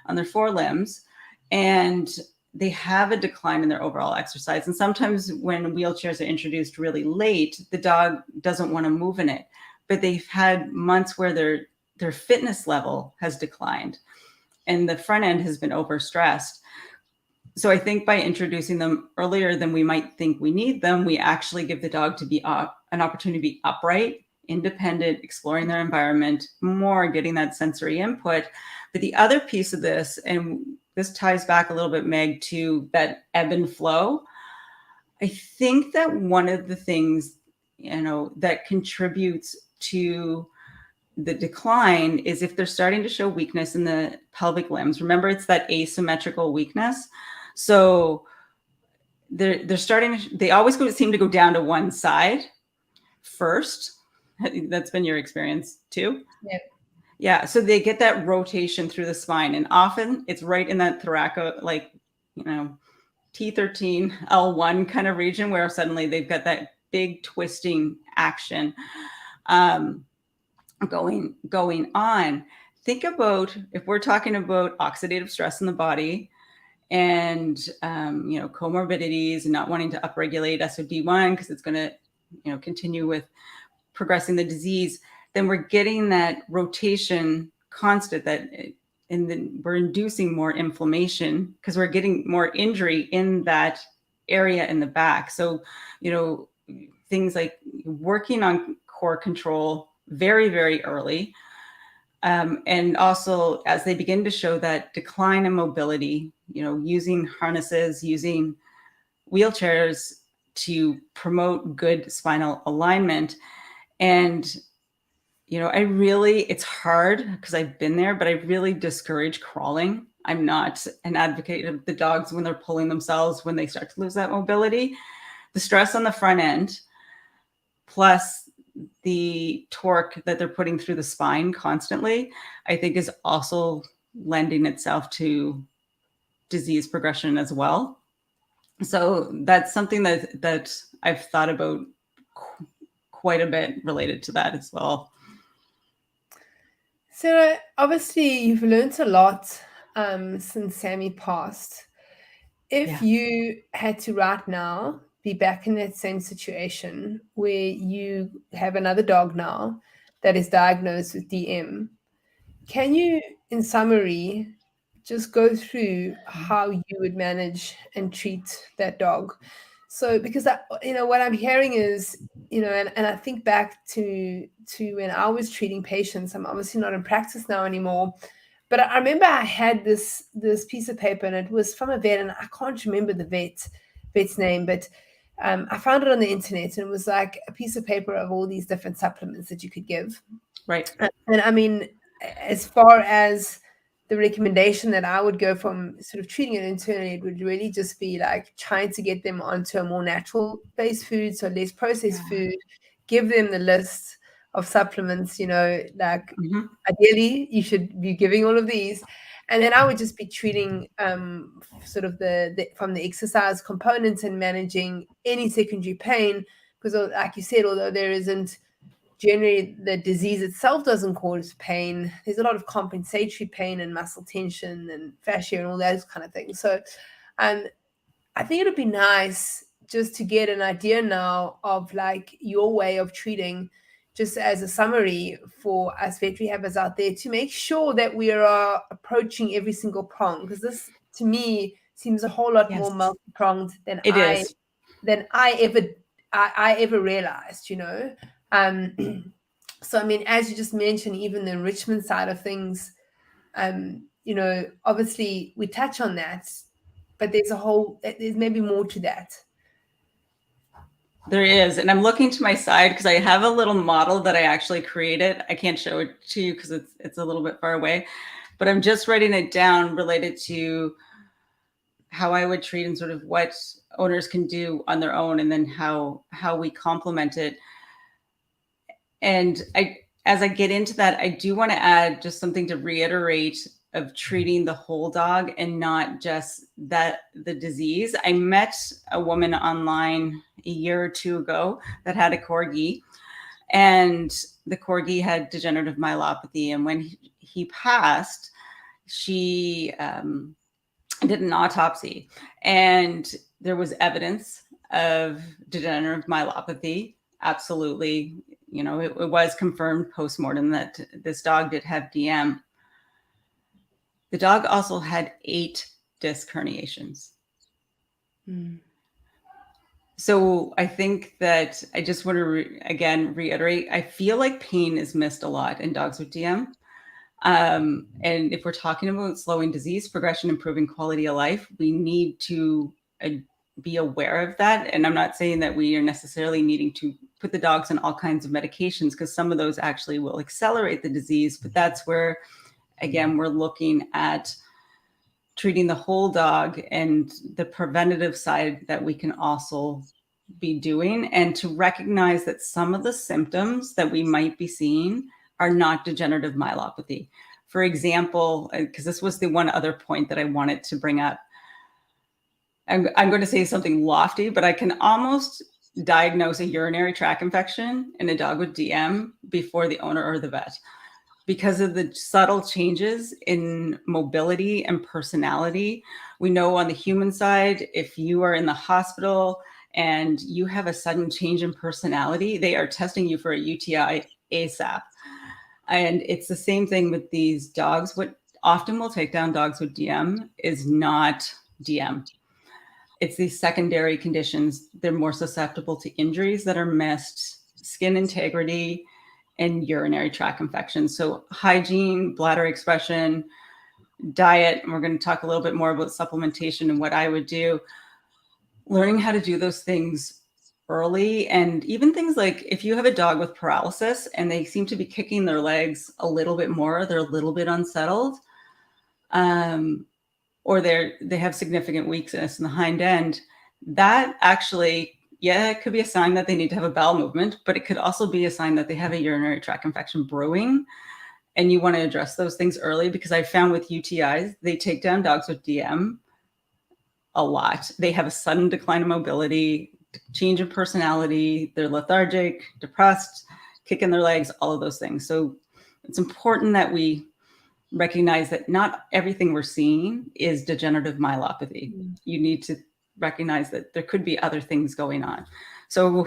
on their forelimbs, and they have a decline in their overall exercise. And sometimes when wheelchairs are introduced really late, the dog doesn't want to move in it, but they've had months where their fitness level has declined and the front end has been overstressed. So I think by introducing them earlier than we might think we need them, we actually give the dog to be an opportunity to be upright, independent, exploring their environment more, getting that sensory input. But the other piece of this, and this ties back a little bit, Meg, to that ebb and flow. I think that one of the things, that contributes to the decline is if they're starting to show weakness in the pelvic limbs. Remember, it's that asymmetrical weakness. So they always seem to go down to one side first. That's been your experience too? Yeah. Yeah. So they get that rotation through the spine, and often it's right in that thoraco, T13, L1 kind of region, where suddenly they've got that big twisting action going on. Think about, if we're talking about oxidative stress in the body and comorbidities and not wanting to upregulate SOD1 because it's going to continue with progressing the disease, then we're getting that rotation constant, and then we're inducing more inflammation because we're getting more injury in that area in the back. So, things like working on core control very, very early. And also as they begin to show that decline in mobility, using harnesses, using wheelchairs to promote good spinal alignment. And it's hard because I've been there, but I really discourage crawling. I'm not an advocate of the dogs when they're pulling themselves, when they start to lose that mobility. The stress on the front end, plus the torque that they're putting through the spine constantly, I think is also lending itself to disease progression as well. So that's something that I've thought about quite a bit related to that as well. Sarah, obviously you've learned a lot since Sammy passed. If you had to right now be back in that same situation where you have another dog now that is diagnosed with DM, can you, in summary, just go through how you would manage and treat that dog? So, because what I'm hearing is, and I think back to when I was treating patients. I'm obviously not in practice now anymore, but I remember I had this piece of paper, and it was from a vet, and I can't remember the vet's name, but I found it on the internet, and it was like a piece of paper of all these different supplements that you could give. Right. And I mean, as far as the recommendation that I would go from sort of treating it internally, it would really just be like trying to get them onto a more natural based food, so less processed food, give them the list of supplements, like ideally you should be giving all of these. And then I would just be treating sort of the from the exercise components and managing any secondary pain, because like you said, although there isn't generally, the disease itself doesn't cause pain. There's a lot of compensatory pain and muscle tension and fascia and all those kind of things. So I think it would be nice just to get an idea now of like your way of treating, just as a summary for us vetrehabbers out there, to make sure that we are approaching every single prong, because this to me seems a whole lot more multi-pronged than I ever realized, so I mean, as you just mentioned, even the enrichment side of things, obviously we touch on that, but there's maybe more to that. There is, and I'm looking to my side because I have a little model that I actually created. I can't show it to you because it's a little bit far away, but I'm just writing it down related to how I would treat and sort of what owners can do on their own, and then how we complement it. And as I get into that, I do want to add just something to reiterate of treating the whole dog and not just the disease. I met a woman online a year or two ago that had a corgi, and the corgi had degenerative myelopathy. And when he passed, she did an autopsy, and there was evidence of degenerative myelopathy. Absolutely. It was confirmed post-mortem that this dog did have DM. The dog also had 8 disc herniations. So I think that I just want to again reiterate, I feel like pain is missed a lot in dogs with DM. And if we're talking about slowing disease progression, improving quality of life, we need to be aware of that. And I'm not saying that we are necessarily needing to put the dogs on all kinds of medications, because some of those actually will accelerate the disease. But that's where, again, we're looking at treating the whole dog and the preventative side that we can also be doing, and to recognize that some of the symptoms that we might be seeing are not degenerative myelopathy. For example, because this was the one other point that I wanted to bring up, I'm going to say something lofty, but I can almost diagnose a urinary tract infection in a dog with DM before the owner or the vet, because of the subtle changes in mobility and personality. We know on the human side, if you are in the hospital and you have a sudden change in personality, they are testing you for a UTI ASAP. And it's the same thing with these dogs. What often will take down dogs with DM is not DM. It's these secondary conditions. They're more susceptible to injuries that are missed, skin integrity, and urinary tract infections. So hygiene, bladder expression, diet, and we're going to talk a little bit more about supplementation and what I would do. Learning how to do those things early. And even things like if you have a dog with paralysis and they seem to be kicking their legs a little bit more, they're a little bit unsettled, or they have significant weakness in the hind end, that actually, yeah, it could be a sign that they need to have a bowel movement, but it could also be a sign that they have a urinary tract infection brewing. And you want to address those things early, because I found with UTIs, they take down dogs with DM a lot. They have a sudden decline in mobility, change in personality, they're lethargic, depressed, kicking their legs, all of those things. So it's important that we recognize that not everything we're seeing is degenerative myelopathy. You need to recognize that there could be other things going on. So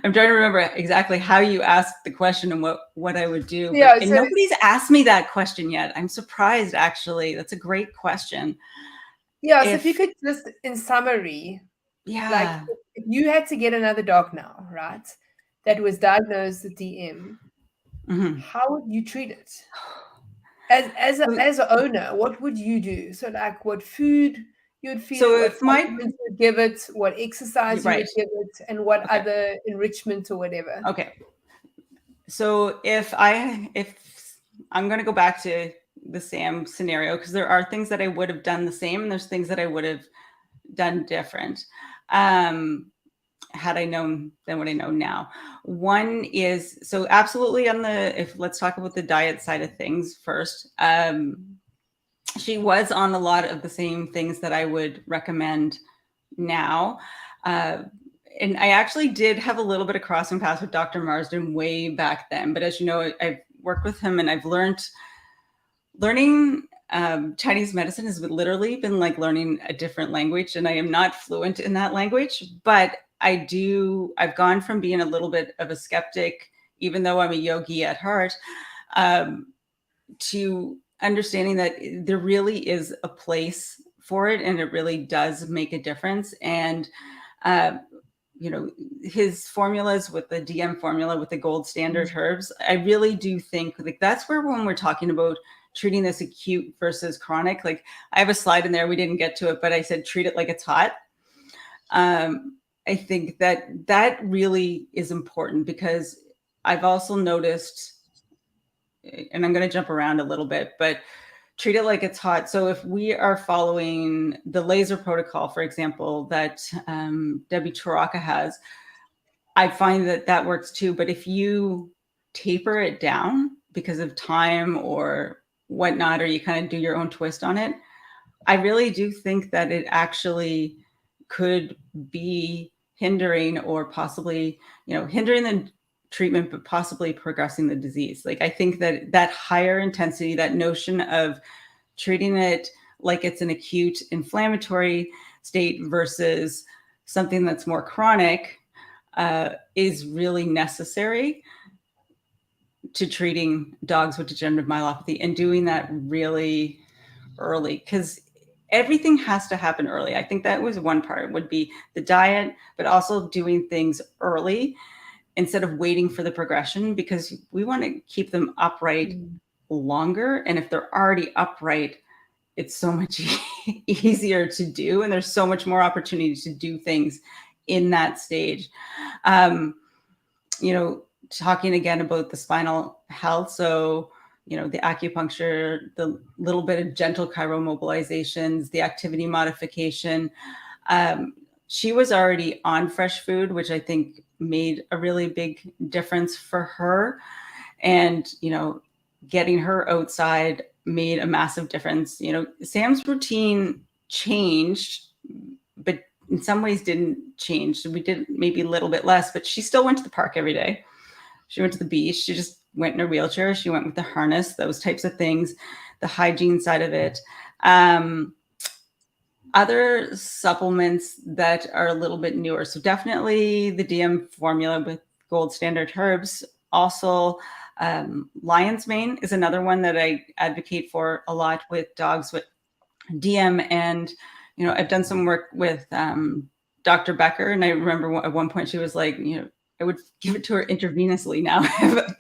I'm trying to remember exactly how you asked the question and what I would do. Yeah, and nobody's asked me that question yet. I'm surprised, actually. That's a great question. Yeah, so if you could just, in summary, yeah, like if you had to get another dog now, right, that was diagnosed with DM, how would you treat it? As an owner, what would you do? So like what food you would feed it, what supplements you would give it, what exercise you would give it, and what other enrichment or whatever. Okay. So if I'm going to go back to the Sam scenario, because there are things that I would have done the same and there's things that I would have done different. Had I known then what I know now. One is, so absolutely let's talk about the diet side of things first. She was on a lot of the same things that I would recommend now. And I actually did have a little bit of crossing paths with Dr. Marsden way back then. But as you know, I've worked with him and I've learning Chinese medicine has literally been like learning a different language. And I am not fluent in that language, but I've gone from being a little bit of a skeptic, even though I'm a yogi at heart, to understanding that there really is a place for it and it really does make a difference. And, his formulas with the DM formula with the gold standard herbs, I really do think like that's where when we're talking about treating this acute versus chronic, like I have a slide in there, we didn't get to it, but I said, treat it like it's hot. I think that really is important because I've also noticed, and I'm going to jump around a little bit, but treat it like it's hot. So if we are following the laser protocol, for example, that Debbie Chiraka has, I find that works too. But if you taper it down because of time or whatnot, or you kind of do your own twist on it, I really do think that it actually could be hindering or possibly, hindering the treatment, but possibly progressing the disease. Like I think that higher intensity, that notion of treating it like it's an acute inflammatory state versus something that's more chronic is really necessary to treating dogs with degenerative myelopathy, and doing that really early, because everything has to happen early. I think that was one part, would be the diet, but also doing things early instead of waiting for the progression, because we want to keep them upright longer. And if they're already upright, it's so much easier to do. And there's so much more opportunity to do things in that stage. Talking again about the spinal health. So, the acupuncture, the little bit of gentle chiromobilizations, the activity modification. She was already on fresh food, which I think made a really big difference for her. And, getting her outside made a massive difference. Sam's routine changed, but in some ways didn't change. We did maybe a little bit less, but she still went to the park every day. She went to the beach. She just went in her wheelchair. She went with the harness, those types of things, the hygiene side of it. Other supplements that are a little bit newer. So definitely the DM formula with gold standard herbs. Also, lion's mane is another one that I advocate for a lot with dogs with DM. And, I've done some work with Dr. Becker. And I remember at one point she was like, I would give it to her intravenously now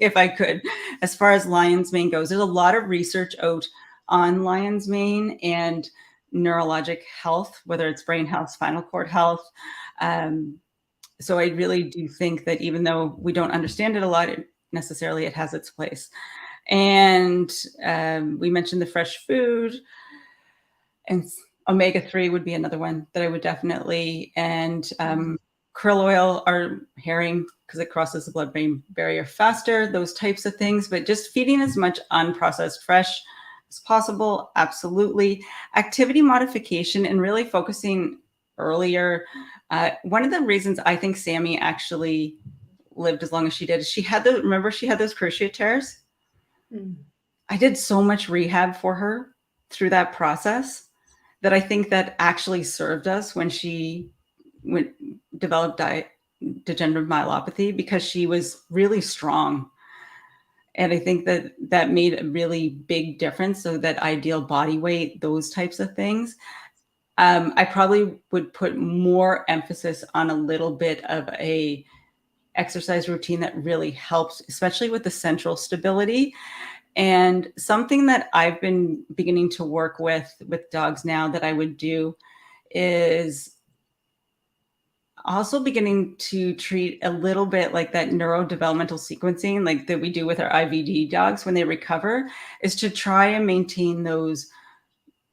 if I could. As far as lion's mane goes, there's a lot of research out on lion's mane and neurologic health, whether it's brain health, spinal cord health. So I really do think that even though we don't understand it a lot, necessarily it has its place. And we mentioned the fresh food, and omega-3 would be another one that I would definitely, and krill oil or herring, because it crosses the blood-brain barrier faster, those types of things. But just feeding as much unprocessed fresh as possible, absolutely. Activity modification and really focusing earlier. One of the reasons I think Sammy actually lived as long as she did is she had remember she had those cruciate tears? I did so much rehab for her through that process that I think that actually served us when she developed degenerative myelopathy, because she was really strong. And I think that that made a really big difference. So that ideal body weight, those types of things. I probably would put more emphasis on a little bit of a exercise routine that really helps, especially with the central stability. And something that I've been beginning to work with dogs now that I would do is also beginning to treat a little bit like that neurodevelopmental sequencing, like that we do with our IVD dogs when they recover, is to try and maintain those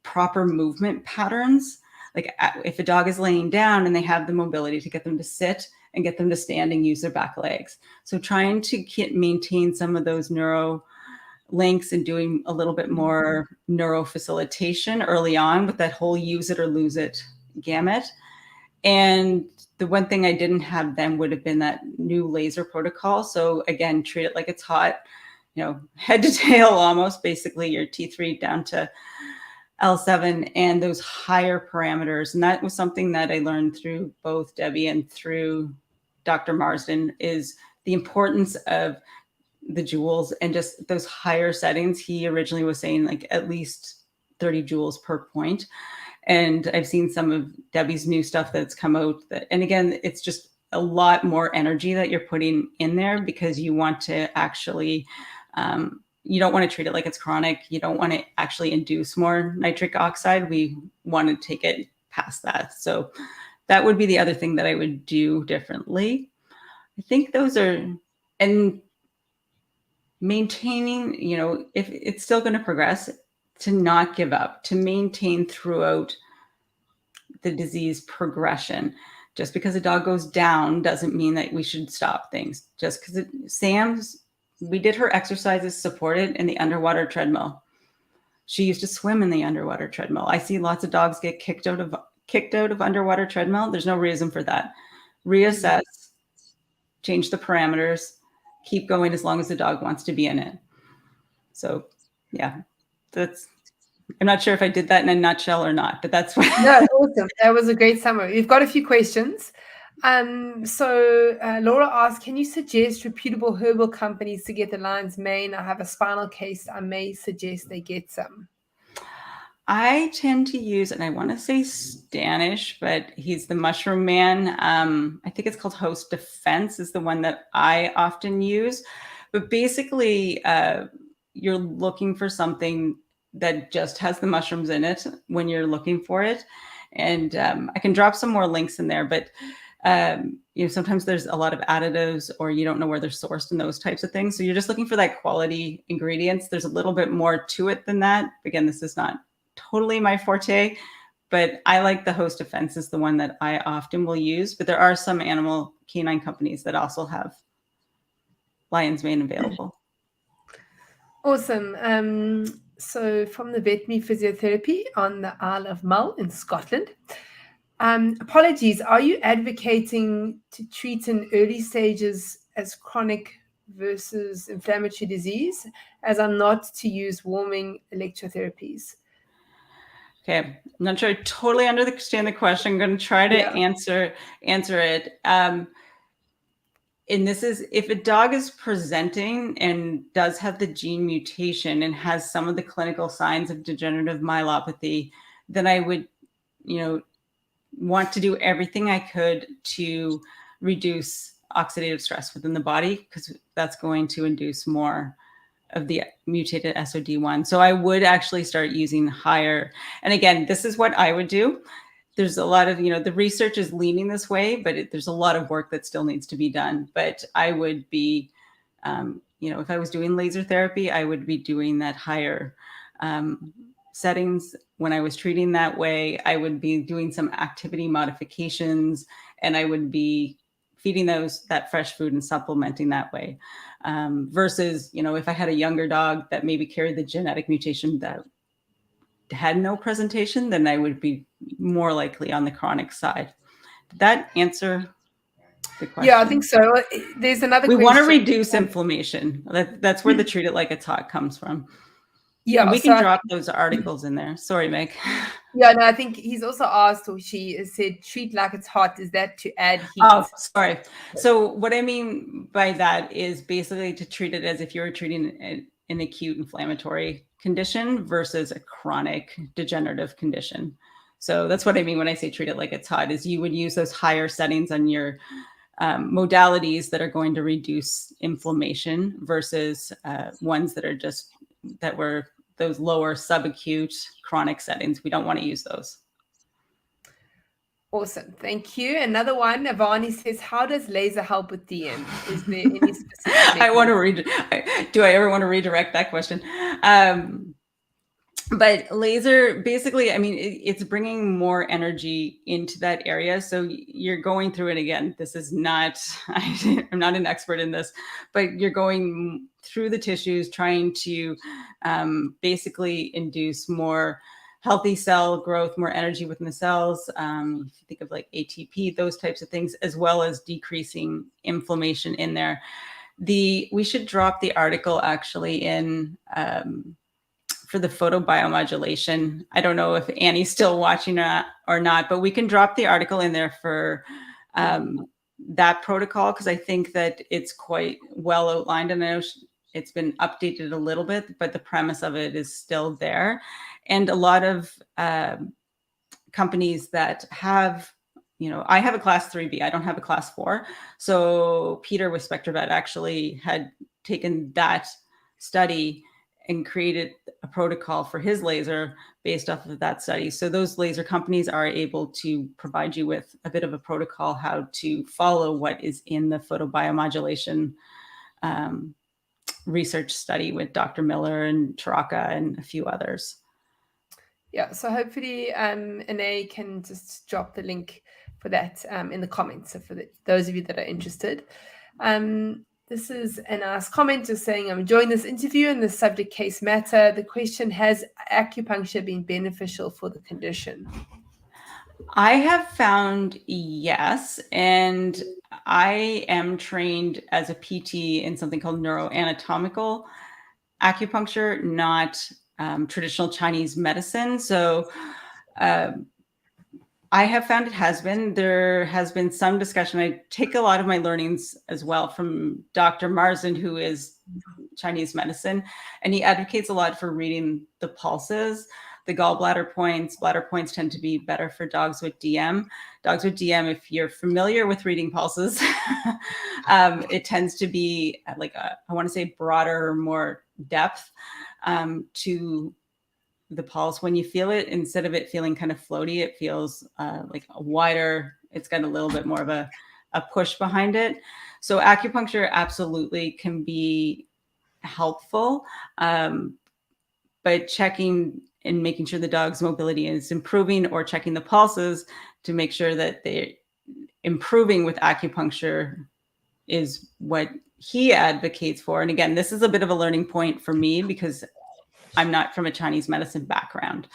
proper movement patterns. Like if a dog is laying down and they have the mobility, to get them to sit and get them to stand and use their back legs. So trying to maintain some of those neuro links and doing a little bit more neuro facilitation early on with that whole use it or lose it gamut. And the one thing I didn't have then would have been that new laser protocol. So again, treat it like it's hot, head to tail, almost basically your T3 down to L7 and those higher parameters. And that was something that I learned through both Debbie and through Dr. Marsden, is the importance of the joules and just those higher settings. He originally was saying like at least 30 joules per point. And I've seen some of Debbie's new stuff that's come out and again, it's just a lot more energy that you're putting in there, because you want to actually, you don't want to treat it like it's chronic. You don't want to actually induce more nitric oxide. We want to take it past that. So that would be the other thing that I would do differently. I think those are, and maintaining, if it's still going to progress, to not give up, to maintain throughout the disease progression. Just because a dog goes down doesn't mean that we should stop things. Just because we did her exercises supported in the underwater treadmill. She used to swim in the underwater treadmill. I see lots of dogs get kicked out of underwater treadmill. There's no reason for that. Reassess, change the parameters, keep going as long as the dog wants to be in it. So yeah, I'm not sure if I did that in a nutshell or not, but that's what. No, awesome. That was a great summary. We've got a few questions. So Laura asked, can you suggest reputable herbal companies to get the lion's mane? I have a spinal case. I may suggest they get some. I tend to use, and I want to say Stanish, but he's the mushroom man. I think it's called Host Defense is the one that I often use. But basically, you're looking for something that just has the mushrooms in it when you're looking for it. And I can drop some more links in there, but sometimes there's a lot of additives or you don't know where they're sourced and those types of things. So you're just looking for that quality ingredients. There's a little bit more to it than that. Again, this is not totally my forte, but I like the Host Defense is the one that I often will use. But there are some animal canine companies that also have lion's mane available. Awesome. So from the Veterinary Physiotherapy on the Isle of Mull in Scotland. Apologies, are you advocating to treat in early stages as chronic versus inflammatory disease, as I'm not to use warming electrotherapies? Okay, I'm not sure I totally understand the question. I'm going to try to answer it. And this is, if a dog is presenting and does have the gene mutation and has some of the clinical signs of degenerative myelopathy, then I would, want to do everything I could to reduce oxidative stress within the body, because that's going to induce more of the mutated SOD1. So I would actually start using higher. And again, this is what I would do. there's a lot of, the research is leaning this way, but there's a lot of work that still needs to be done. But I would be, if I was doing laser therapy, I would be doing that higher settings. When I was treating that way, I would be doing some activity modifications, and I would be feeding that fresh food and supplementing that way. Versus, if I had a younger dog that maybe carried the genetic mutation that had no presentation, then I would be more likely on the chronic side. Did that answer the question? Yeah, I think so. There's another question. We want to reduce inflammation. That's where the treat it like it's hot comes from. Yeah, and we can drop those articles in there. Sorry, Meg. Yeah, no, I think he's also asked, or she said, treat like it's hot. Is that to add heat? Oh, sorry. So what I mean by that is basically to treat it as if you were treating an acute inflammatory condition versus a chronic degenerative condition. So that's what I mean when I say treat it like it's hot, is you would use those higher settings on your modalities that are going to reduce inflammation versus ones that were those lower subacute chronic settings. We don't want to use those. Awesome. Thank you. Another one, Avani says, how does laser help with DM? Is there any specific? Do I ever want to redirect that question? But laser, basically, I mean, it's bringing more energy into that area. So you're going through it again. This is not, I'm not an expert in this, but you're going through the tissues, trying to basically induce more healthy cell growth, more energy within the cells. If you think of like ATP, those types of things, as well as decreasing inflammation in there. We should drop the article actually in for the photobiomodulation. I don't know if Annie's still watching or not, but we can drop the article in there for that protocol, because I think that it's quite well outlined, and I know it's been updated a little bit, but the premise of it is still there. And a lot of companies that have, I have a class 3B, I don't have a class 4. So Peter with SpectraVet actually had taken that study and created a protocol for his laser based off of that study. So those laser companies are able to provide you with a bit of a protocol how to follow what is in the photobiomodulation research study with Dr. Miller and Taraka and a few others. Yeah, so hopefully Anae can just drop the link for that in the comments. So for those of you that are interested. This is a nice comment just saying, I'm enjoying this interview and the subject case matter. The question, has acupuncture been beneficial for the condition? I have found yes. And I am trained as a PT in something called neuroanatomical acupuncture, not traditional Chinese medicine. So I have found it has been. There has been some discussion. I take a lot of my learnings as well from Dr. Marsden, who is Chinese medicine, and he advocates a lot for reading the pulses. The gallbladder points, bladder points tend to be better for dogs with DM. Dogs with DM, if you're familiar with reading pulses, it tends to be like I want to say broader, more depth to the pulse. When you feel it, instead of it feeling kind of floaty, it feels like a wider, it's got a little bit more of a push behind it. So acupuncture absolutely can be helpful, but checking and making sure the dog's mobility is improving, or checking the pulses to make sure that they're improving with acupuncture is what he advocates for. And again, this is a bit of a learning point for me because I'm not from a Chinese medicine background.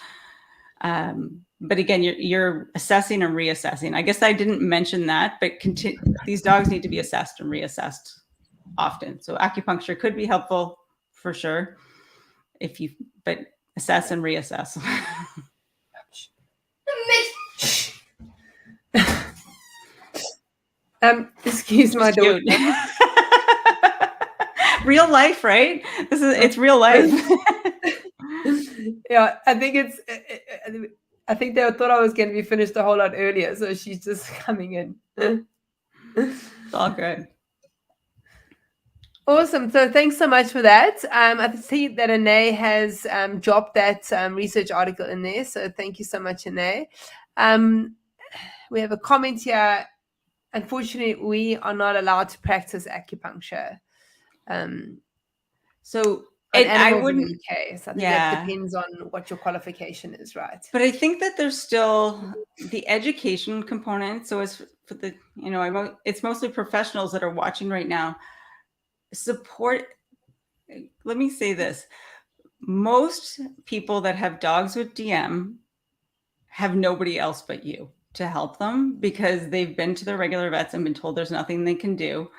But again, you're assessing and reassessing. I guess I didn't mention that, but these dogs need to be assessed and reassessed often. So acupuncture could be helpful for sure, but assess and reassess. Excuse my daughter. Real life, right? It's real life. Yeah, I think they thought I was going to be finished a whole lot earlier, so she's just coming in. It's all good. Awesome. So thanks so much for that. I see that Anae has dropped that research article in there. So thank you so much, Anae. We have a comment here. Unfortunately, we are not allowed to practice acupuncture. So on I animals in wouldn't. the UK. So I think Yeah. that depends on what your qualification is, right? But I think that there's still the education component. So as for the, it's mostly professionals that are watching right now. Support. Let me say this. Most people that have dogs with DM have nobody else but you to help them because they've been to their regular vets and been told there's nothing they can do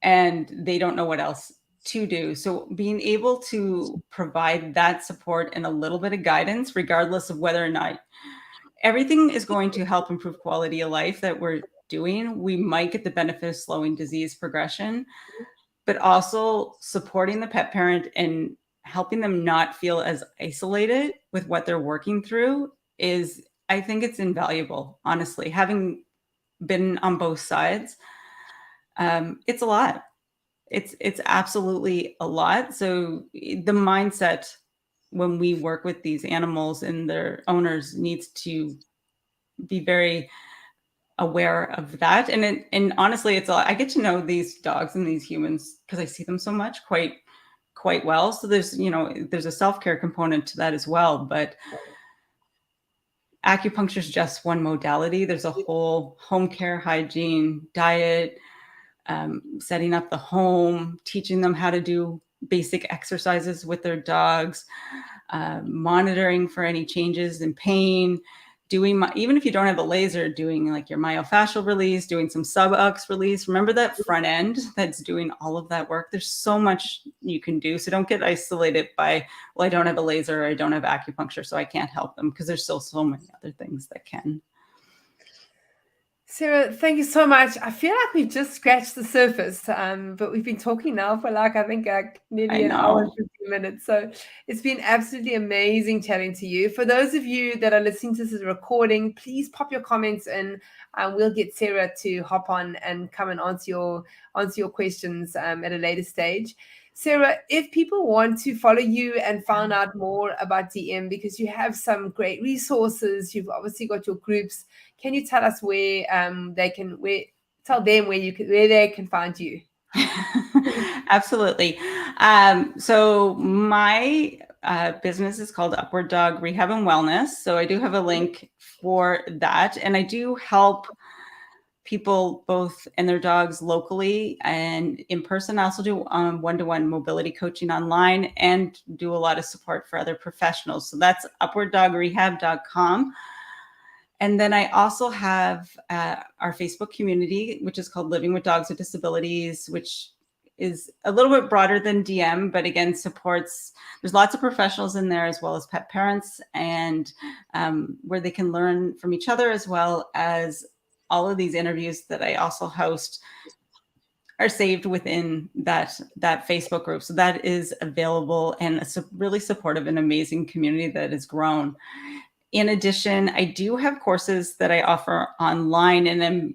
and they don't know what else to do. So being able to provide that support and a little bit of guidance, regardless of whether or not everything is going to help improve quality of life that we're doing, we might get the benefit of slowing disease progression, but also supporting the pet parent and helping them not feel as isolated with what they're working through is, I think it's invaluable, honestly. Having been on both sides, it's a lot. It's absolutely a lot. So the mindset when we work with these animals and their owners needs to be very aware of that. And honestly, it's I get to know these dogs and these humans because I see them so much quite well. So there's a self-care component to that as well. But acupuncture is just one modality. There's a whole home care, hygiene, diet, setting up the home, teaching them how to do basic exercises with their dogs, monitoring for any changes in pain, even if you don't have a laser, doing like your myofascial release, doing some subux release. Remember that front end that's doing all of that work. There's so much you can do. So don't get isolated by, well, I don't have a laser or I don't have acupuncture, so I can't help them, because there's still so many other things that can. Sarah, thank you so much. I feel like we've just scratched the surface, but we've been talking now for I think nearly an hour and 15 minutes. So it's been absolutely amazing chatting to you. For those of you that are listening to this as a recording, please pop your comments in. We'll get Sarah to hop on and come and answer your questions at a later stage. Sarah, if people want to follow you and find out more about DM, because you have some great resources, you've obviously got your groups, can you tell us where they can find you? Absolutely. So my business is called Upward Dog Rehab and Wellness. So I do have a link for that, and I do help people both and their dogs locally and in person. I also do one-to-one mobility coaching online and do a lot of support for other professionals. So that's upwarddogrehab.com. And then I also have our Facebook community, which is called Living with Dogs with Disabilities, which is a little bit broader than DM, but again, there's lots of professionals in there as well as pet parents, and where they can learn from each other, as well as all of these interviews that I also host are saved within that Facebook group. So that is available, and it's a really supportive and amazing community that has grown. In addition, I do have courses that I offer online, and I'm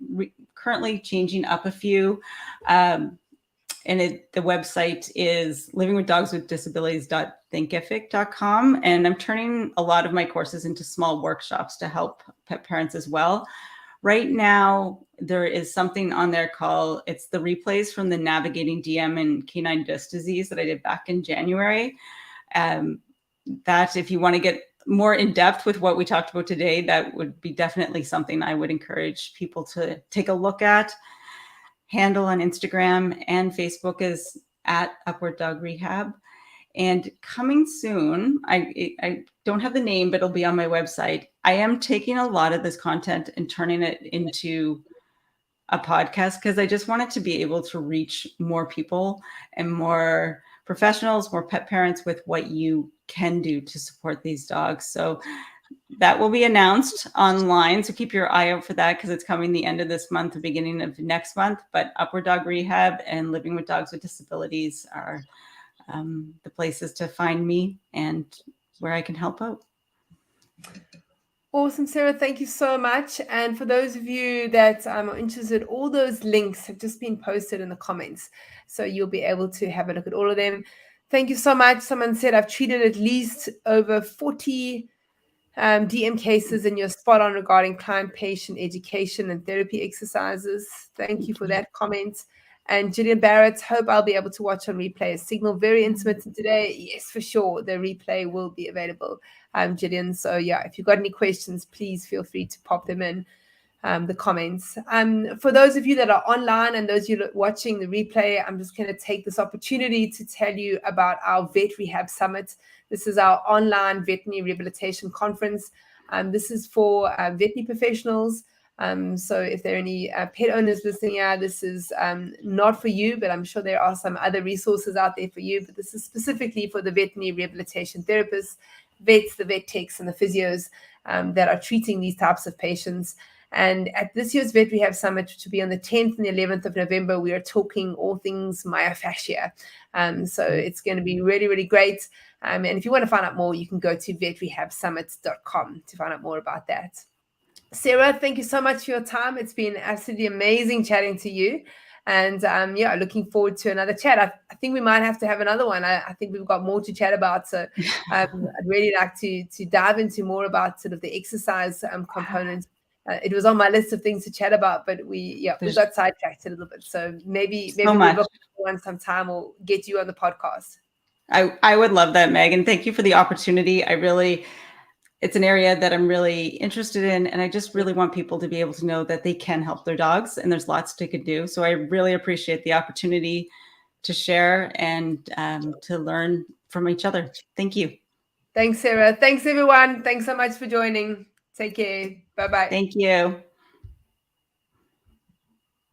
currently changing up a few. And the website is livingwithdogswithdisabilities.thinkific.com. And I'm turning a lot of my courses into small workshops to help pet parents as well. Right now, there is something on there it's the replays from the Navigating DM and Canine Disc Disease that I did back in January. That if you want to get more in depth with what we talked about today, that would be definitely something I would encourage people to take a look at. Handle on Instagram and Facebook is at Upward Dog Rehab. And coming soon, I don't have the name, but it'll be on my website. I am taking a lot of this content and turning it into a podcast, because I just want it to be able to reach more people and more professionals, more pet parents, with what you can do to support these dogs. So that will be announced online. So keep your eye out for that, because it's coming the end of this month, the beginning of next month. But Upward Dog Rehab and Living with Dogs with Disabilities are the places to find me and where I can help out. Awesome, Sarah. Thank you so much. And for those of you that are interested, all those links have just been posted in the comments. So you'll be able to have a look at all of them. Thank you so much. Someone said I've treated at least over 40 DM cases, and you're spot on regarding client-patient education and therapy exercises. Thank you for that comment. And Gillian Barrett, hope I'll be able to watch on replay. Signal very intermittent today. Yes, for sure. The replay will be available, Gillian. So yeah, if you've got any questions, please feel free to pop them in the comments. For those of you that are online and those of you watching the replay, I'm just going to take this opportunity to tell you about our Vet Rehab Summit. This is our online veterinary rehabilitation conference. This is for veterinary professionals. So if there are any pet owners listening here, this is not for you, but I'm sure there are some other resources out there for you. But this is specifically for the veterinary rehabilitation therapists, vets, the vet techs, and the physios that are treating these types of patients. And at this year's Vet Rehab Summit, which will be on the 10th and the 11th of November, we are talking all things myofascia. So it's going to be really, really great. And if you want to find out more, you can go to vetrehabsummit.com to find out more about that. Sarah, thank you so much for your time. It's been absolutely amazing chatting to you. And yeah, looking forward to another chat. I think we might have to have another one. I think we've got more to chat about. So I'd really like to dive into more about sort of the exercise component. It was on my list of things to chat about, but we got sidetracked a little bit. So maybe we'll look for some time or get you on the podcast. I would love that, Megan. Thank you for the opportunity. It's an area that I'm really interested in, and I just really want people to be able to know that they can help their dogs, and there's lots they could do. So I really appreciate the opportunity to share and to learn from each other. Thank you. Thanks, Sarah. Thanks, everyone. Thanks so much for joining. Take care. Bye-bye. Thank you.